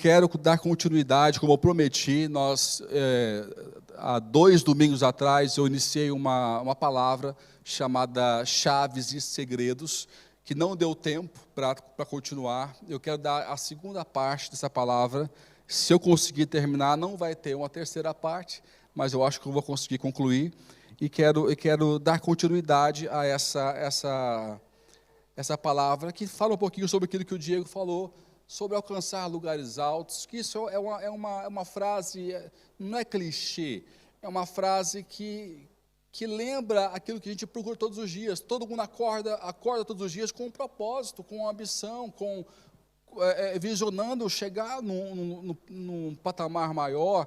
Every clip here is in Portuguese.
quero dar continuidade, como eu prometi. Há 2 domingos atrás, eu iniciei uma palavra chamada Chaves e Segredos, que não deu tempo para continuar. Eu quero dar a segunda parte dessa palavra. Se eu conseguir terminar, não vai ter uma terceira parte, mas eu acho que eu vou conseguir concluir. E quero dar continuidade a essa palavra, que fala um pouquinho sobre aquilo que o Diego falou, sobre alcançar lugares altos, que isso é uma frase, não é clichê, é uma frase que lembra aquilo que a gente procura todos os dias. Todo mundo acorda todos os dias com um propósito, com uma ambição, visionando chegar num patamar maior,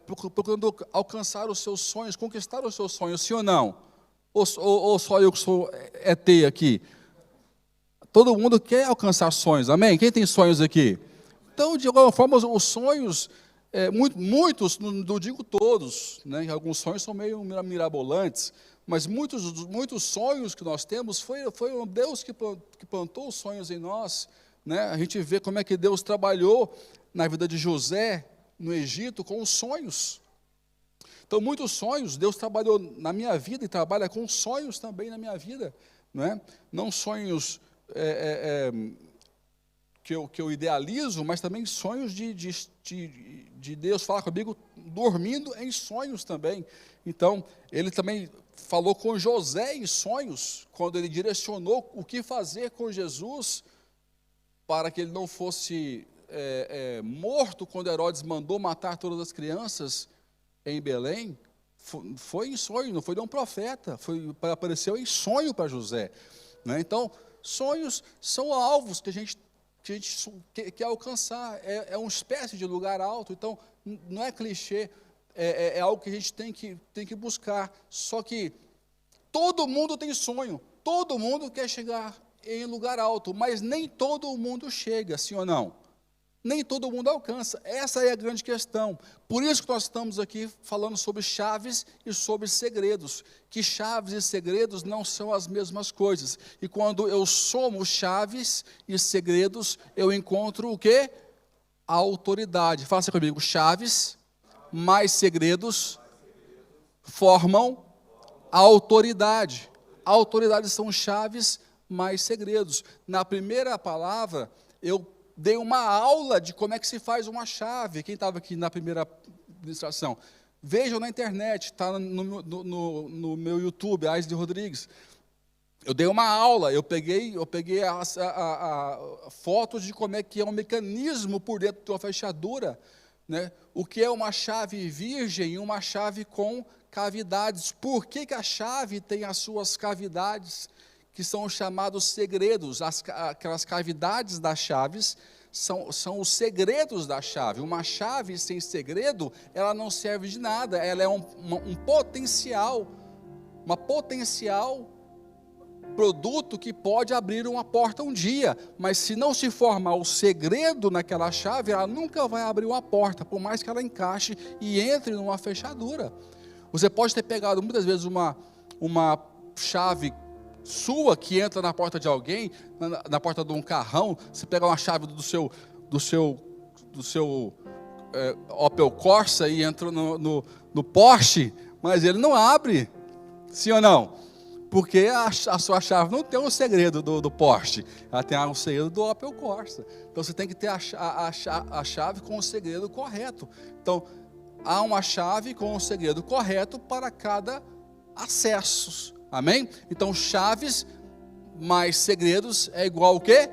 procurando alcançar os seus sonhos, conquistar os seus sonhos, sim ou não? Ou só eu que sou ET aqui? Todo mundo quer alcançar sonhos, amém? Quem tem sonhos aqui? Então, de alguma forma, os sonhos, muitos, não digo todos, né? Alguns sonhos são meio mirabolantes, mas muitos sonhos que nós temos, foi um Deus que plantou os sonhos em nós, né? A gente vê como é que Deus trabalhou na vida de José, no Egito, com os sonhos. Então, muitos sonhos, Deus trabalhou na minha vida e trabalha com sonhos também na minha vida, né? Não sonhos que eu idealizo, mas também sonhos de Deus falar comigo, dormindo em sonhos também. Então, ele também falou com José em sonhos, quando ele direcionou o que fazer com Jesus, para que ele não fosse morto, quando Herodes mandou matar todas as crianças em Belém. Foi em sonho, não foi de um profeta, apareceu em sonho para José, né? Então, sonhos são alvos que a gente quer alcançar, é uma espécie de lugar alto. Então, não é clichê, é algo que a gente tem que buscar. Só que todo mundo tem sonho, todo mundo quer chegar em lugar alto, mas nem todo mundo chega, sim ou não? Nem todo mundo alcança. Essa é a grande questão. Por isso que nós estamos aqui falando sobre chaves e sobre segredos, que chaves e segredos não são as mesmas coisas. E quando eu somo chaves e segredos, eu encontro o quê? A autoridade. Faça comigo: chaves mais segredos formam a autoridade. A autoridade são chaves mais segredos. Na primeira palavra, eu dei uma aula de como é que se faz uma chave. Quem estava aqui na primeira ministração? Vejam na internet, está no meu YouTube, Aisle Rodrigues. Eu dei uma aula, eu peguei a foto de como é que é um mecanismo por dentro de uma fechadura, né? O que é uma chave virgem e uma chave com cavidades. Por que a chave tem as suas cavidades, que são chamados segredos? Aquelas cavidades das chaves são os segredos da chave. Uma chave sem segredo, ela não serve de nada, ela é um potencial produto que pode abrir uma porta um dia, mas se não se formar o segredo naquela chave, ela nunca vai abrir uma porta, por mais que ela encaixe e entre numa fechadura. Você pode ter pegado muitas vezes uma chave sua que entra na porta de alguém, na porta de um carrão. Você pega uma chave do seu Opel Corsa e entra no Porsche, mas ele não abre, sim ou não? Porque a sua chave não tem um segredo do Porsche, ela tem um segredo do Opel Corsa. Então você tem que ter a chave com o segredo correto. Então, há uma chave com o segredo correto para cada acesso. Amém? Então, chaves mais segredos é igual o quê?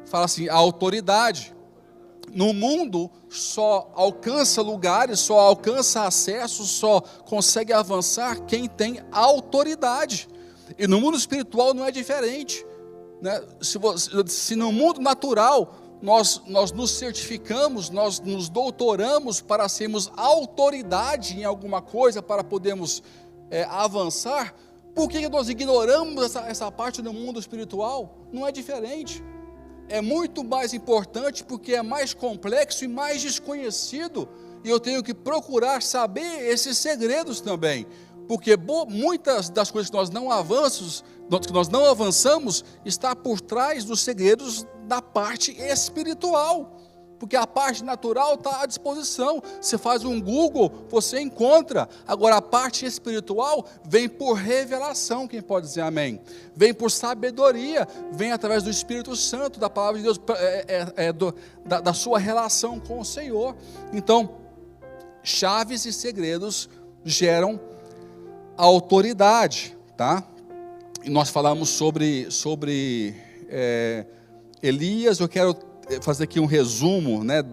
Fala assim, a autoridade. No mundo, só alcança lugares, só alcança acesso, só consegue avançar quem tem autoridade. E no mundo espiritual não é diferente, né? Se no mundo natural nós nos certificamos, nós nos doutoramos para sermos autoridade em alguma coisa, para podermos avançar, por que nós ignoramos essa parte do mundo espiritual? Não é diferente. É muito mais importante, porque é mais complexo e mais desconhecido, e eu tenho que procurar saber esses segredos também, porque muitas das coisas que nós não avançamos, está por trás dos segredos da parte espiritual. porque a parte natural está à disposição. Você faz um Google, você encontra. Agora, a parte espiritual vem por revelação, quem pode dizer amém? Vem por sabedoria, vem através do Espírito Santo, da palavra de Deus, da sua relação com o Senhor. Então, chaves e segredos geram autoridade, tá? E nós falamos sobre Elias. Eu quero fazer aqui um resumo, né,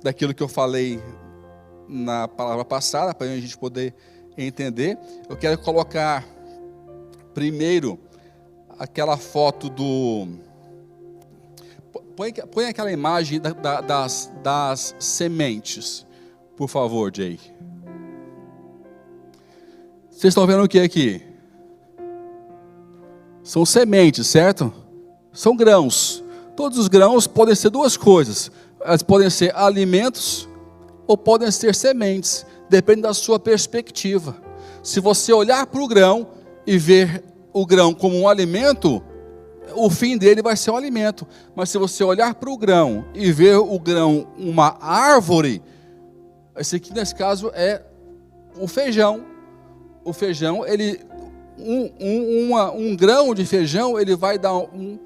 daquilo que eu falei na palavra passada, para a gente poder entender. Eu quero colocar primeiro aquela foto do... Põe aquela imagem das sementes, por favor, Jay. Vocês estão vendo o que aqui? São sementes, certo? São grãos. Todos os grãos podem ser duas coisas. Elas podem ser alimentos ou podem ser sementes. Depende da sua perspectiva. Se você olhar para o grão e ver o grão como um alimento, o fim dele vai ser um alimento. Mas se você olhar para o grão e ver o grão uma árvore, esse aqui nesse caso é o feijão. O feijão, um grão de feijão, ele vai dar um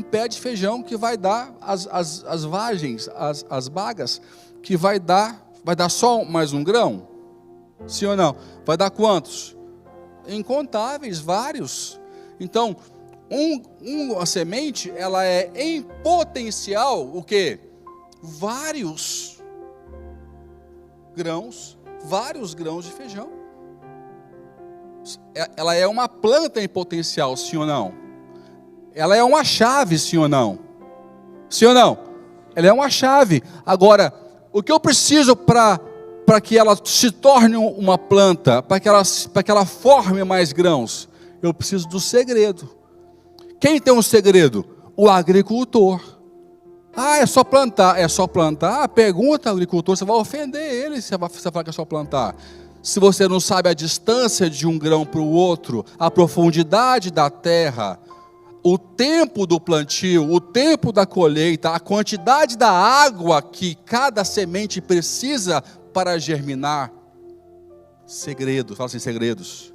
pé de feijão que vai dar as vagens, as bagas, que vai dar só mais um grão? Sim ou não? Vai dar quantos? Incontáveis, vários. Então, uma semente, ela é em potencial, o quê? Vários grãos de feijão. Ela é uma planta em potencial, sim ou não? Ela é uma chave, sim ou não? Sim ou não? Ela é uma chave. Agora, o que eu preciso para que ela se torne uma planta, para que ela forme mais grãos? Eu preciso do segredo. Quem tem um segredo? O agricultor. É só plantar. É só plantar? Pergunta ao agricultor, você vai ofender ele se você falar que é só plantar. Se você não sabe a distância de um grão para o outro, a profundidade da terra, o tempo do plantio, o tempo da colheita, a quantidade da água que cada semente precisa para germinar. Segredos, fala assim, segredos.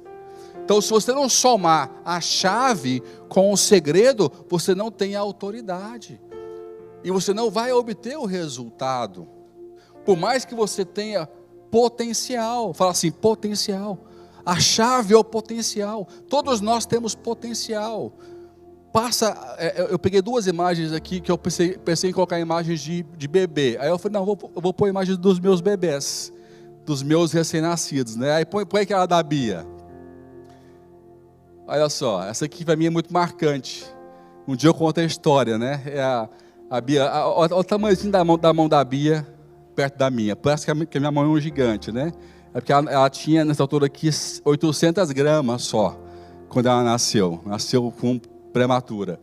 Então, se você não somar a chave com o segredo, você não tem autoridade. E você não vai obter o resultado. Por mais que você tenha potencial, fala assim, potencial. A chave é o potencial. Todos nós temos potencial. Eu peguei duas imagens aqui que eu pensei em colocar imagens de bebê. Aí eu falei, não, eu vou pôr imagens dos meus bebês, dos meus recém-nascidos, né? Aí põe aquela da Bia. Olha só, essa aqui para mim é muito marcante. Um dia eu conto a história, né? A Bia, olha o tamanhozinho da mão da Bia perto da minha. Parece que a minha mão é um gigante, né? É porque ela tinha nessa altura aqui 800 gramas só, quando ela nasceu. Nasceu com prematura.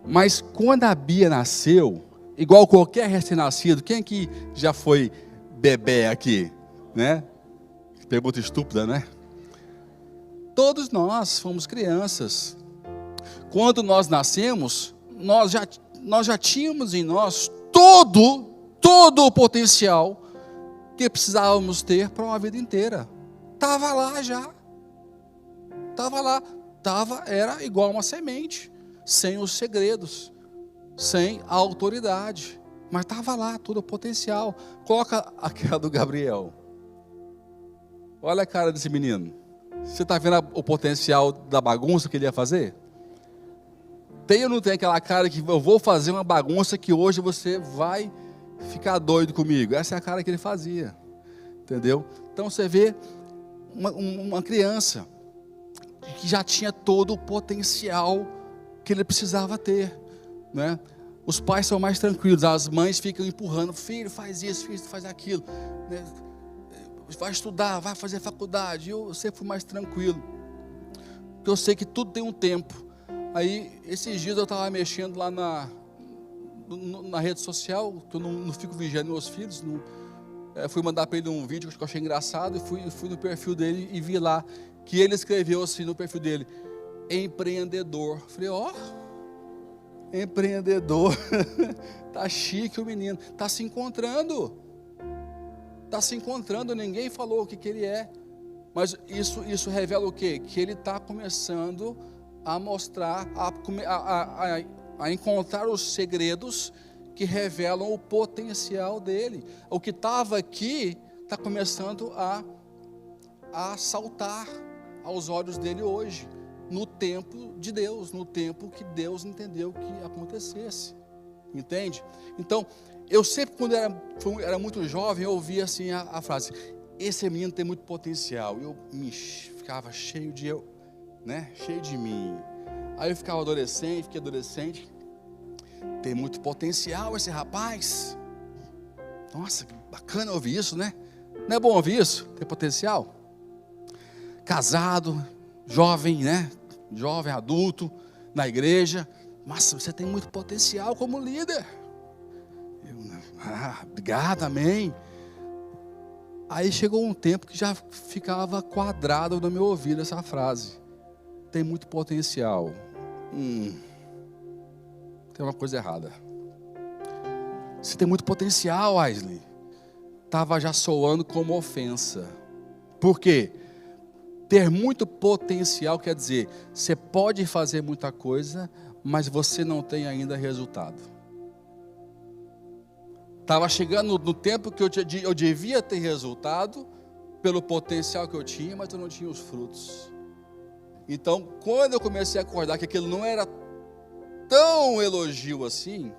Mas quando a Bia nasceu, igual qualquer recém-nascido, quem aqui já foi bebê aqui, né? Pergunta estúpida, né? Todos nós fomos crianças. Quando nós nascemos, nós já tínhamos em nós todo o potencial que precisávamos ter para uma vida inteira. Estava lá já. Estava lá. Era igual uma semente, sem os segredos, sem a autoridade. Mas estava lá todo o potencial. Coloca aquela do Gabriel. Olha a cara desse menino. Você está vendo o potencial da bagunça que ele ia fazer? Tem ou não tem aquela cara que eu vou fazer uma bagunça que hoje você vai ficar doido comigo? Essa é a cara que ele fazia. Entendeu? Então você vê uma criança que já tinha todo o potencial que ele precisava ter, né? Os pais são mais tranquilos, as mães ficam empurrando, filho, faz isso, filho, faz aquilo, né? Vai estudar, vai fazer faculdade. Eu sempre fui mais tranquilo, porque eu sei que tudo tem um tempo. Aí, esses dias eu estava mexendo lá na rede social, que eu não fico vigiando meus filhos, fui mandar para ele um vídeo que eu achei engraçado, e fui no perfil dele e vi lá, que ele escreveu assim no perfil dele, empreendedor. Falei, empreendedor. Tá chique o menino. Tá se encontrando. Está se encontrando, ninguém falou o que ele é, mas isso revela o quê? Que ele está começando a mostrar, a encontrar os segredos que revelam o potencial dele. O que estava aqui está começando a saltar aos olhos dele hoje, no tempo de Deus, no tempo que Deus entendeu que acontecesse, entende? Então, eu sempre, quando era muito jovem, eu ouvia assim a frase: esse menino tem muito potencial. Eu ficava cheio de cheio de mim. Aí eu ficava fiquei adolescente. Tem muito potencial esse rapaz. Nossa, que bacana ouvir isso, né? Não é bom ouvir isso? Tem potencial? Casado, jovem, jovem, adulto, na igreja. Nossa, você tem muito potencial como líder. Obrigado, amém. Aí chegou um tempo que já ficava quadrado no meu ouvido essa frase: tem muito potencial. Tem uma coisa errada. Você tem muito potencial, Aisley. Estava já soando como ofensa. Por quê? Ter muito potencial quer dizer, você pode fazer muita coisa, mas você não tem ainda resultado. Estava chegando no tempo que eu devia ter resultado, pelo potencial que eu tinha, mas eu não tinha os frutos. Então, quando eu comecei a acordar que aquilo não era tão elogio assim,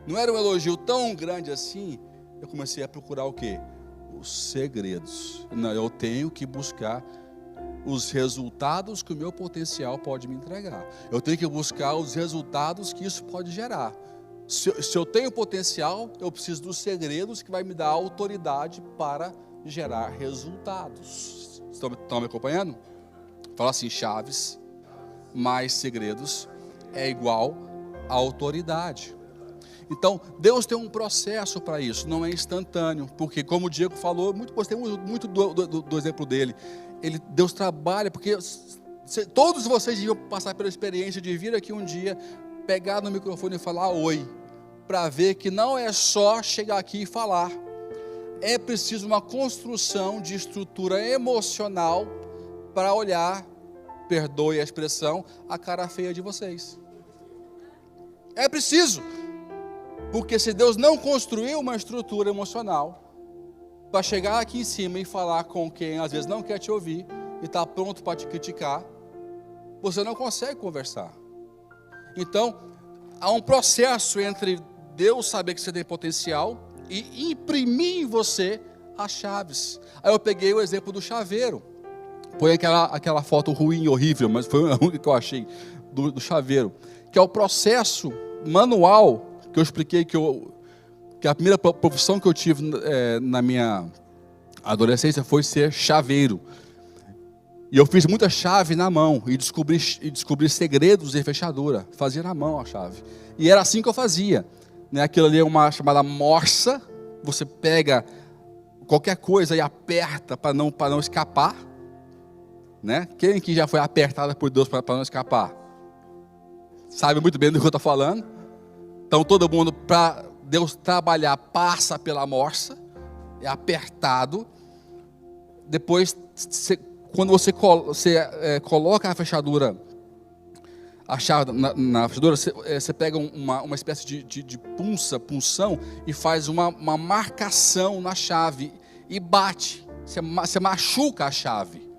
não era um elogio tão grande assim, eu comecei a procurar o quê? Os segredos. Não, eu tenho que buscar os resultados que o meu potencial pode me entregar. Eu tenho que buscar os resultados que isso pode gerar. Se eu tenho potencial, eu preciso dos segredos que vai me dar autoridade para gerar resultados. Estão me acompanhando? Fala assim: chaves mais segredos é igual a autoridade. Então, Deus tem um processo para isso, não é instantâneo, porque como o Diego falou, gostei muito do exemplo dele. Deus trabalha, porque todos vocês deviam passar pela experiência de vir aqui um dia, pegar no microfone e falar oi, para ver que não é só chegar aqui e falar, é preciso uma construção de estrutura emocional para olhar, perdoe a expressão, a cara feia de vocês. É preciso, porque se Deus não construiu uma estrutura emocional para chegar aqui em cima e falar com quem às vezes não quer te ouvir e está pronto para te criticar, você não consegue conversar. Então, há um processo entre Deus saber que você tem potencial e imprimir em você as chaves. Aí eu peguei o exemplo do chaveiro. Foi aquela foto ruim e horrível, mas foi a única que eu achei do chaveiro. Que é o processo manual que eu expliquei que a primeira profissão que eu tive na minha adolescência foi ser chaveiro. E eu fiz muita chave na mão e descobri segredos de fechadura. Fazia na mão a chave. E era assim que eu fazia. Aquilo ali é uma chamada morsa. Você pega qualquer coisa e aperta para não escapar. Quem que já foi apertada por Deus para não escapar? Sabe muito bem do que eu estou falando. Então todo mundo, para Deus trabalhar, passa pela morsa. É apertado. Depois, quando você coloca a fechadura, a chave na fechadura, você pega uma espécie de punção e faz uma marcação na chave e bate. Você machuca a chave.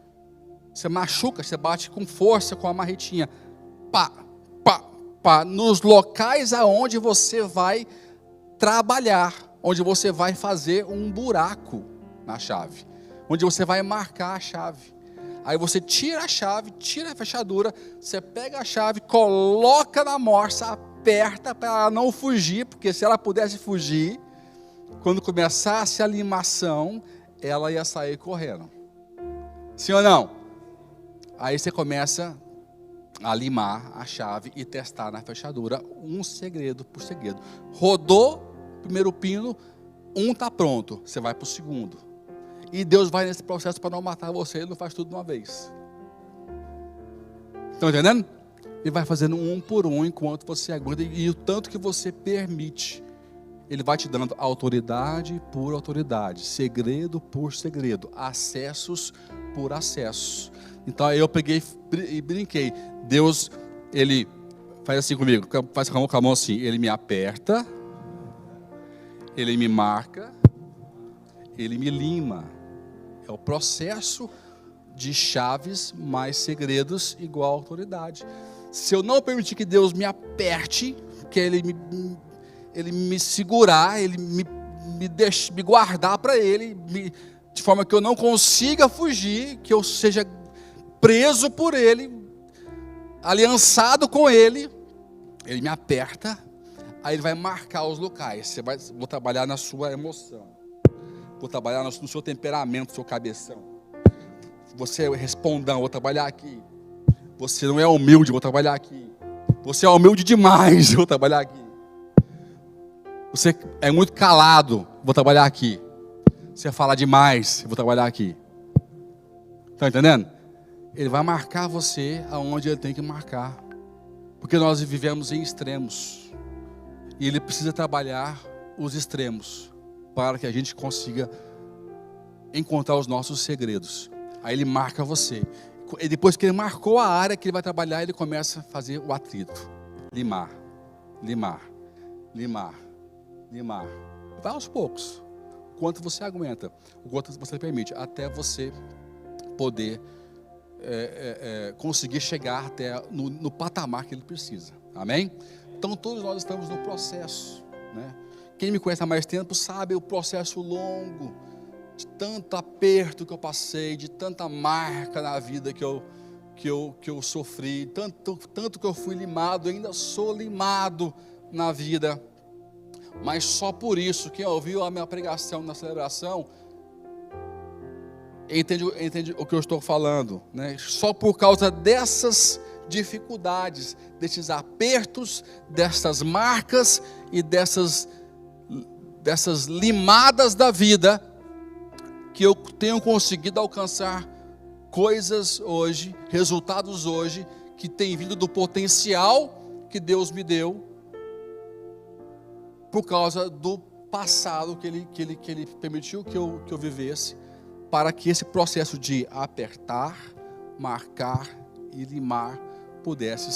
Você bate com força com a marretinha. Pá, pá, pá. Nos locais aonde você vai trabalhar, onde você vai fazer um buraco na chave, onde você vai marcar a chave. Aí você tira a chave, tira a fechadura, você pega a chave, coloca na morsa, aperta para ela não fugir, porque se ela pudesse fugir, quando começasse a limação, ela ia sair correndo. Sim ou não? Aí você começa a limar a chave e testar na fechadura, um segredo por segredo. Rodou o primeiro pino, está pronto, você vai para o segundo. E Deus vai nesse processo para não matar você, Ele não faz tudo de uma vez. Estão entendendo? Ele vai fazendo um por um enquanto você aguenta. E o tanto que você permite. Ele vai te dando autoridade por autoridade. Segredo por segredo. Acessos por acessos. Então aí eu peguei e brinquei. Deus, Ele faz assim comigo. Faz com a mão assim. Ele me aperta. Ele me marca. Ele me lima. É o processo de chaves mais segredos igual autoridade. Se eu não permitir que Deus me aperte, que Ele me segurar, Ele me guardar para Ele, de forma que eu não consiga fugir, que eu seja preso por Ele, aliançado com Ele, Ele me aperta, aí Ele vai marcar os locais. Vou trabalhar na sua emoção, vou trabalhar no seu temperamento, no seu cabeção. Você é respondão, vou trabalhar aqui. Você não é humilde, vou trabalhar aqui. Você é humilde demais, vou trabalhar aqui. Você é muito calado, vou trabalhar aqui. Você fala demais, vou trabalhar aqui. Está entendendo? Ele vai marcar você aonde Ele tem que marcar. Porque nós vivemos em extremos. E Ele precisa trabalhar os extremos para que a gente consiga encontrar os nossos segredos. Aí Ele marca você. E depois que Ele marcou a área que Ele vai trabalhar, Ele começa a fazer o atrito. Limar, limar, limar, limar. Vai aos poucos. O quanto você aguenta, o quanto você permite, até você poder conseguir chegar até no patamar que Ele precisa. Amém? Então todos nós estamos no processo, né? Quem me conhece há mais tempo sabe o processo longo, de tanto aperto que eu passei, de tanta marca na vida que eu sofri, tanto que eu fui limado, ainda sou limado na vida. Mas só por isso, quem ouviu a minha pregação na celebração, entende o que eu estou falando, né? Só por causa dessas dificuldades, desses apertos, dessas marcas e dessas limadas da vida, que eu tenho conseguido alcançar coisas hoje, resultados hoje, que tem vindo do potencial que Deus me deu, por causa do passado que Ele permitiu que eu vivesse, para que esse processo de apertar, marcar e limar pudesse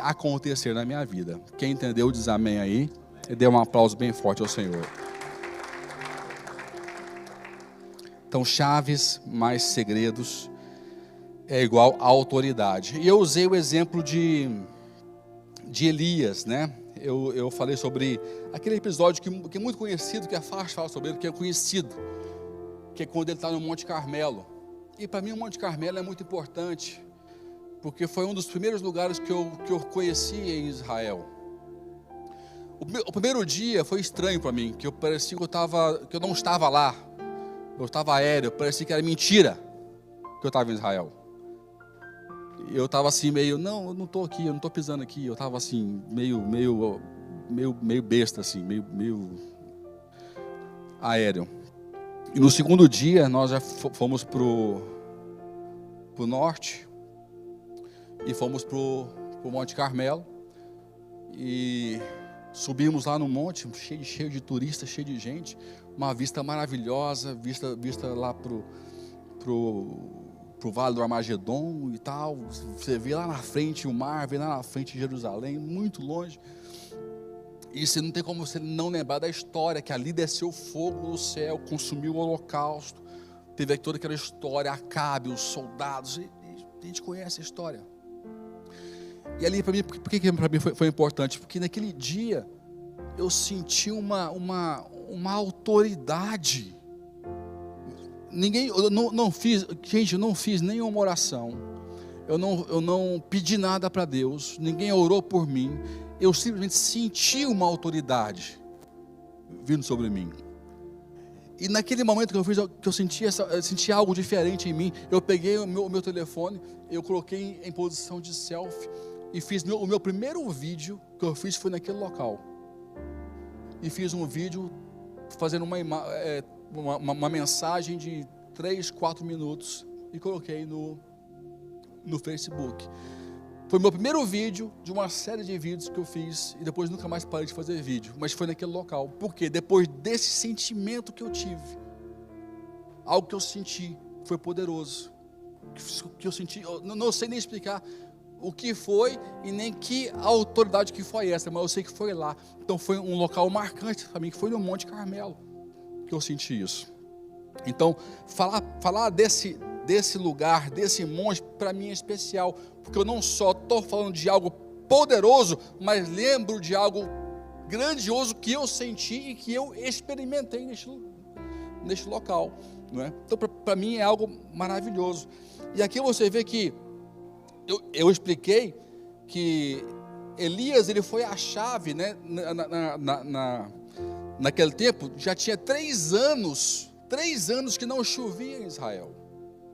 acontecer na minha vida. Quem entendeu diz amém aí, e dê um aplauso bem forte ao Senhor. Então, chaves mais segredos é igual a autoridade. E eu usei o exemplo de Elias, né? Eu falei sobre aquele episódio que é muito conhecido, que é fácil falar sobre ele, que é conhecido, que é quando ele está no Monte Carmelo. E para mim o Monte Carmelo é muito importante, porque foi um dos primeiros lugares que eu conheci em Israel. O primeiro dia foi estranho para mim, que eu parecia que eu não estava lá. Eu estava aéreo, parecia que era mentira que eu estava em Israel. Eu estava assim meio, não, eu não estou aqui, eu não estou pisando aqui. Eu estava assim, meio besta, assim, meio aéreo. E no segundo dia, nós já fomos pro norte e fomos pro Monte Carmelo. E subimos lá no monte, cheio de turistas, cheio de gente. Uma vista maravilhosa, vista lá pro Vale do Armagedon e tal. Você vê lá na frente o mar, vê lá na frente Jerusalém, muito longe. E você não tem como você não lembrar da história, que ali desceu fogo do céu, consumiu o holocausto. Teve toda aquela história, Acabe, os soldados, e a gente conhece a história. E ali para mim, por que para mim foi importante? Porque naquele dia eu senti uma autoridade. Eu não fiz nenhuma oração. Eu não pedi nada para Deus. Ninguém orou por mim. Eu simplesmente senti uma autoridade vindo sobre mim. E naquele momento que eu senti algo diferente em mim, eu peguei o meu telefone, eu coloquei em posição de selfie e fiz o meu primeiro vídeo que eu fiz foi naquele local. E fiz um vídeo fazendo uma mensagem de 3, 4 minutos e coloquei no no Facebook. Foi meu primeiro vídeo de uma série de vídeos que eu fiz e depois nunca mais parei de fazer vídeo, mas foi naquele local. Por quê? Depois desse sentimento que eu tive, algo que eu senti, foi poderoso, que eu senti, eu não sei nem explicar o que foi e nem que autoridade que foi essa, mas eu sei que foi lá. Então foi um local marcante para mim, que foi no Monte Carmelo, que eu senti isso. Então, falar desse lugar, desse monte, para mim é especial, porque eu não só estou falando de algo poderoso, mas lembro de algo grandioso que eu senti e que eu experimentei neste local, não é? Então, para mim é algo maravilhoso. E aqui você vê que eu expliquei que Elias, ele foi a chave, né? Naquele tempo, já tinha 3 anos que não chovia em Israel.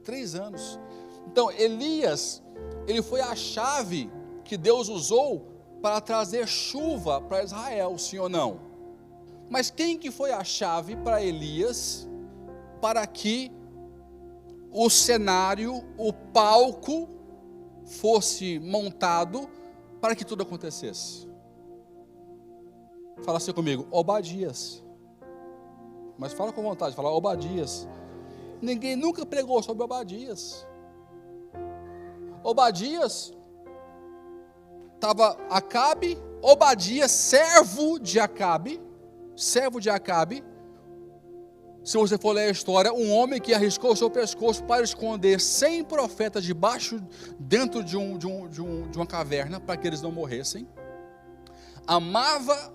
3 anos. Então, Elias, ele foi a chave que Deus usou para trazer chuva para Israel, sim ou não? Mas quem que foi a chave para Elias, para que o cenário, o palco, fosse montado para que tudo acontecesse? Fala assim comigo, Obadias. Mas fala com vontade, fala Obadias. Ninguém nunca pregou sobre Obadias. Obadias estava Acabe, Obadias, servo de Acabe. Se você for ler a história, um homem que arriscou o seu pescoço para esconder 100 profetas dentro de uma caverna, para que eles não morressem. Amava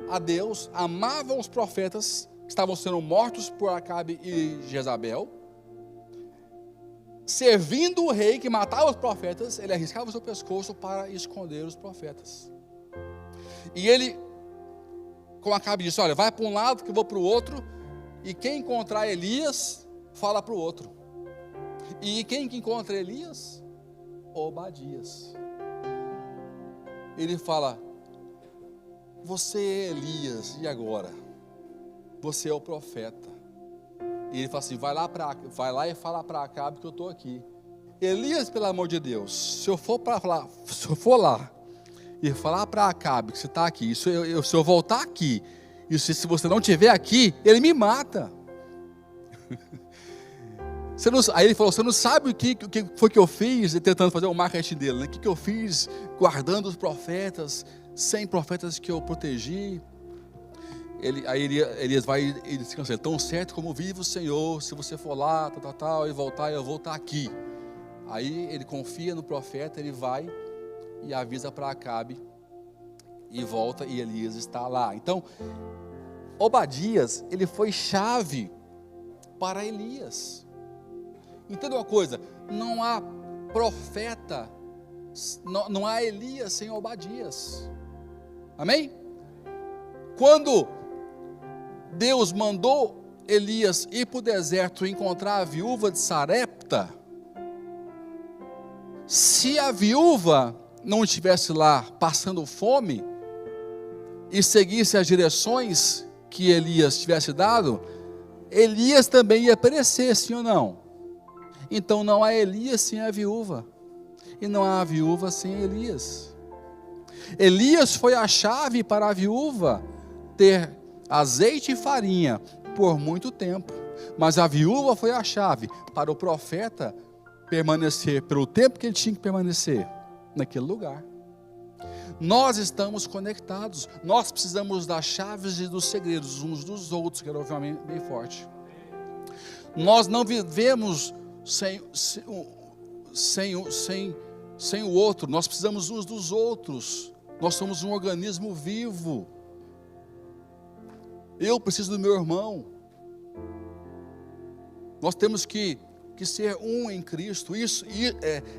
a Deus, amava os profetas que estavam sendo mortos por Acabe e Jezabel. Servindo o rei que matava os profetas, ele arriscava o seu pescoço para esconder os profetas. E ele, com Acabe, disse: olha, vai para um lado que eu vou para o outro, e quem encontrar Elias, fala para o outro. E quem que encontra Elias? Obadias. Ele fala: você é Elias, e agora? Você é o profeta. E ele fala assim: vai lá e fala para Acabe que eu estou aqui. Elias, pelo amor de Deus, se eu for lá e falar para Acabe que você está aqui, se eu voltar aqui, e se você não estiver aqui, ele me mata. Aí ele falou: você não sabe o que foi que eu fiz, tentando fazer o marketing dele, né? O que eu fiz guardando os profetas, 100 profetas que eu protegi. Aí Elias vai e diz assim: tão certo como vive o Senhor, se você for lá, e voltar, eu vou estar aqui. Aí ele confia no profeta, ele vai e avisa para Acabe, e volta, e Elias está lá. Então, Obadias, ele foi chave para Elias. Entenda uma coisa, não há profeta, não há Elias sem Obadias. Amém? Quando Deus mandou Elias ir para o deserto e encontrar a viúva de Sarepta, se a viúva não estivesse lá passando fome e seguisse as direções que Elias tivesse dado, Elias também ia perecer, sim ou não? Então não há Elias sem a viúva, e não há a viúva sem Elias. Elias foi a chave para a viúva ter azeite e farinha por muito tempo, mas a viúva foi a chave para o profeta permanecer pelo tempo que ele tinha que permanecer naquele lugar. Nós estamos conectados, nós precisamos das chaves e dos segredos uns dos outros. Quero ouvir um amém bem forte. Nós não vivemos sem o outro, nós precisamos uns dos outros. Nós somos um organismo vivo. Eu preciso do meu irmão. Nós temos que ser um em Cristo.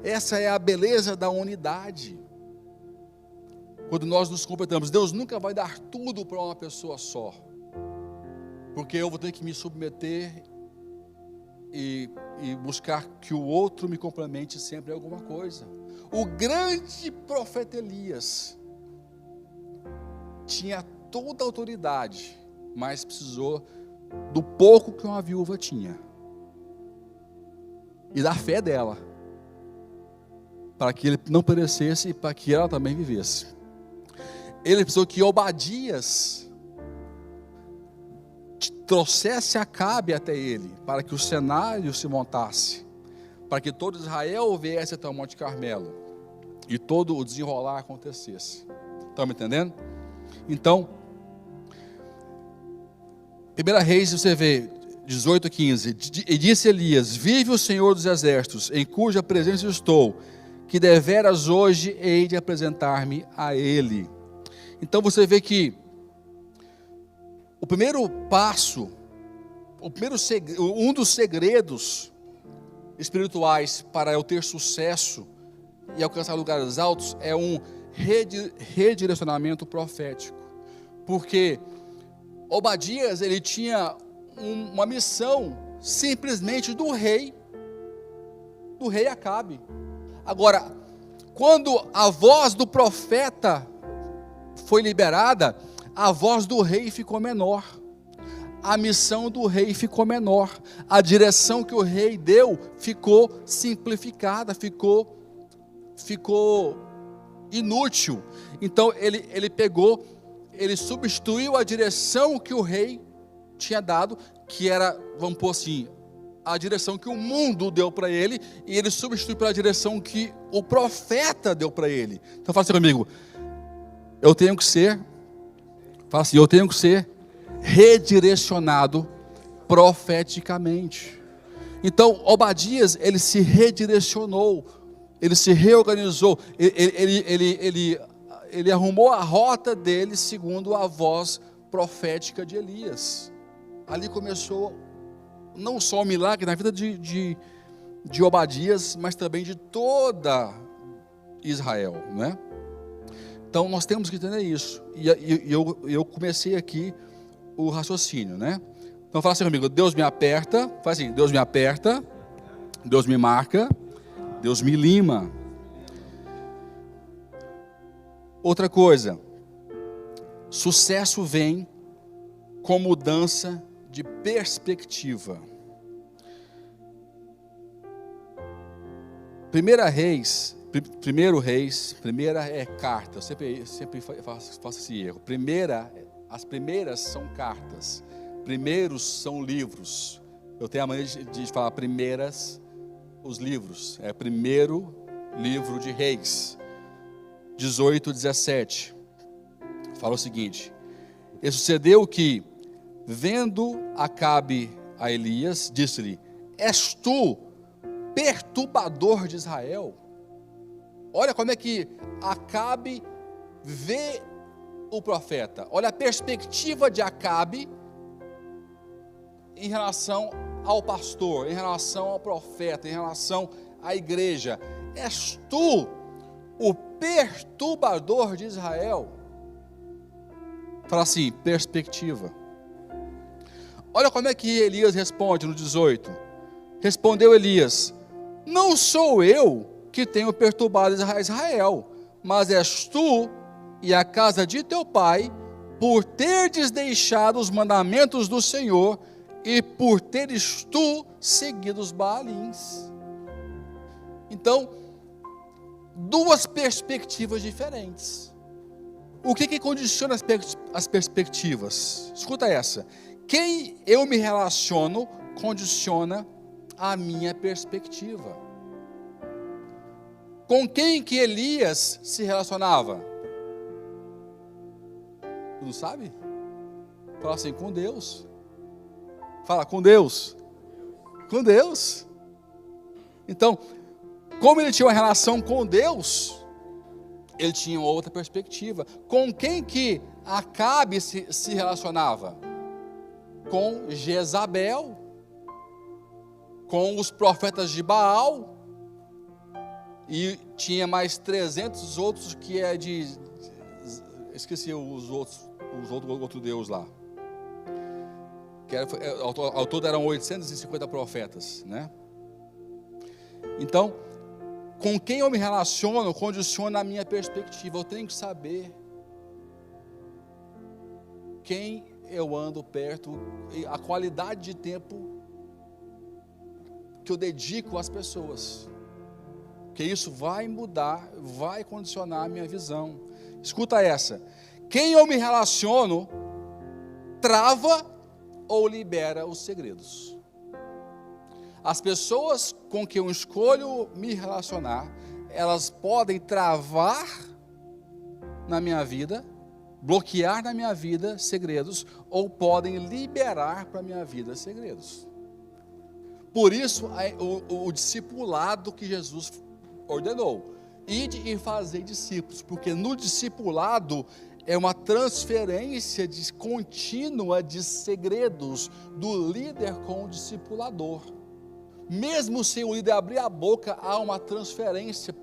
Essa é a beleza da unidade. Quando nós nos completamos, Deus nunca vai dar tudo para uma pessoa só, porque eu vou ter que me submeter e buscar que o outro me complemente sempre em alguma coisa. O grande profeta Elias tinha toda a autoridade, mas precisou do pouco que uma viúva tinha e da fé dela. para que ele não perecesse e para que ela também vivesse. Ele precisou que Obadias trouxesse Acabe até ele, para que o cenário se montasse, para que todo Israel viesse até o Monte Carmelo e todo o desenrolar acontecesse. Estão me entendendo? Então, 1 Reis, você vê 18:15, e disse Elias: vive o Senhor dos Exércitos, em cuja presença estou, que deveras hoje hei de apresentar-me a ele. Então você vê que o primeiro passo, um dos segredos espirituais para eu ter sucesso e alcançar lugares altos é um redirecionamento profético. Porque Obadias, ele tinha uma missão simplesmente do rei Acabe. Agora, quando a voz do profeta foi liberada, a voz do rei ficou menor, a missão do rei ficou menor, a direção que o rei deu ficou simplificada, ficou inútil. Então ele substituiu a direção que o rei tinha dado, que era, vamos pôr assim, a direção que o mundo deu para ele, e ele substituiu pela direção que o profeta deu para ele. Então fala assim comigo: eu tenho que ser redirecionado profeticamente. Então Obadias, ele se redirecionou, ele se reorganizou, ele arrumou a rota dele segundo a voz profética de Elias. Ali começou não só o milagre na vida de Obadias, mas também de toda Israel, né? Então nós temos que entender isso. E eu comecei aqui o raciocínio, né? Então fala assim comigo: Deus me aperta, faz assim: Deus me aperta, Deus me marca, Deus me lima. Outra coisa, sucesso vem com mudança de perspectiva. Primeira é carta. Eu sempre faço esse erro. As primeiras são cartas. Primeiros são livros. Eu tenho a mania de falar primeiras, os livros. É primeiro livro de Reis, 18:17. Fala o seguinte: e sucedeu que, vendo Acabe a Elias, disse-lhe: és tu perturbador de Israel? Olha como é que Acabe vê o profeta. Olha a perspectiva de Acabe em relação ao pastor, em relação ao profeta, em relação à igreja. És tu o perturbador de Israel? Fala assim: perspectiva. Olha como é que Elias responde no 18. Respondeu Elias: não sou eu que tenho perturbado Israel, mas és tu e a casa de teu pai, por teres deixado os mandamentos do Senhor e por teres tu seguido os Baalins. Então, duas perspectivas diferentes. O que condiciona as perspectivas? Escuta essa: quem eu me relaciono condiciona a minha perspectiva. Com quem que Elias se relacionava? Tu não sabe? Fala assim: com Deus. Fala: com Deus. Com Deus. Então, como ele tinha uma relação com Deus, ele tinha outra perspectiva. Com quem que Acabe se relacionava? Com Jezabel, com os profetas de Baal, e tinha mais 300 outros que é de... esqueci os outros deus lá. Ao todo eram 850 profetas, né? Então, com quem eu me relaciono condiciona a minha perspectiva. Eu tenho que saber quem eu ando perto, a qualidade de tempo que eu dedico às pessoas. porque isso vai mudar, vai condicionar a minha visão. Escuta essa: quem eu me relaciono trava ou libera os segredos. As pessoas com quem eu escolho me relacionar, elas podem travar na minha vida, bloquear na minha vida segredos, ou podem liberar para a minha vida segredos. Por isso, o discipulado que Jesus ordenou: ide e fazei discípulos, porque no discipulado é uma transferência contínua de segredos do líder com o discipulador. Mesmo sem o líder abrir a boca, há uma transferência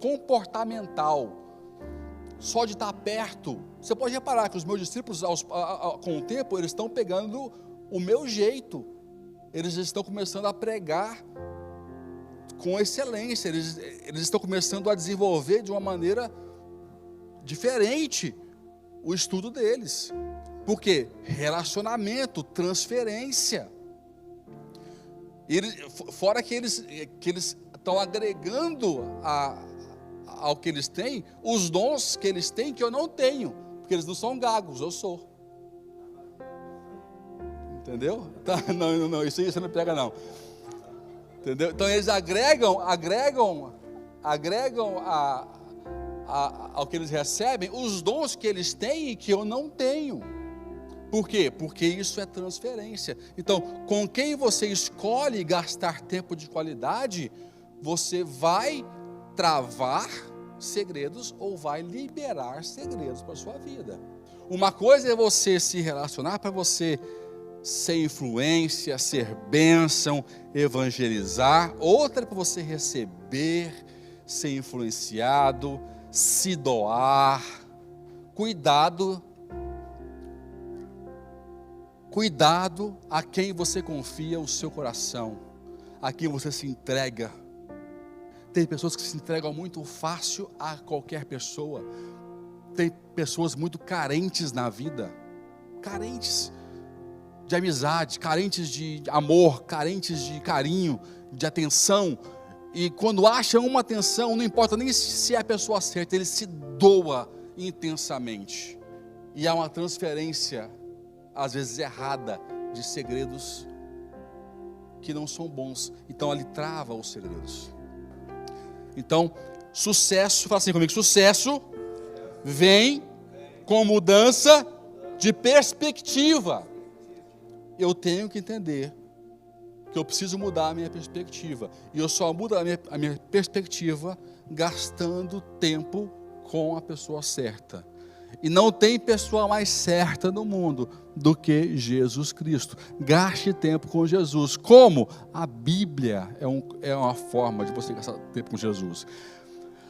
comportamental. Só de estar perto. Você pode reparar que os meus discípulos, com o tempo, eles estão pegando o meu jeito. Eles estão começando a pregar com excelência. Eles estão começando a desenvolver de uma maneira diferente o estudo deles. Por quê? Relacionamento, transferência. Fora que eles estão agregando ao que eles têm, os dons que eles têm que eu não tenho, porque eles não são gagos, eu sou. Entendeu? Tá, não, isso aí você não pega não. Entendeu? Então eles agregam ao que eles recebem os dons que eles têm e que eu não tenho. Por quê? Porque isso é transferência. Então, com quem você escolhe gastar tempo de qualidade, você vai travar segredos ou vai liberar segredos para a sua vida. Uma coisa é você se relacionar para você ser influência, ser bênção, evangelizar. Outra é para você receber, ser influenciado, se doar. Cuidado a quem você confia o seu coração, a quem você se entrega. Tem pessoas que se entregam muito fácil a qualquer pessoa. Tem pessoas muito carentes na vida, carentes de amizade, carentes de amor, carentes de carinho, de atenção. E quando acham uma atenção, não importa nem se é a pessoa certa, ele se doa intensamente. E há uma transferência, às vezes errada, de segredos que não são bons. Então ali trava os segredos. Então, sucesso, fala assim comigo: sucesso vem com mudança de perspectiva. Eu tenho que entender que eu preciso mudar a minha perspectiva. E eu só mudo a minha perspectiva gastando tempo com a pessoa certa. E não tem pessoa mais certa no mundo do que Jesus Cristo. Gaste tempo com Jesus. Como? A Bíblia é uma forma de você gastar tempo com Jesus.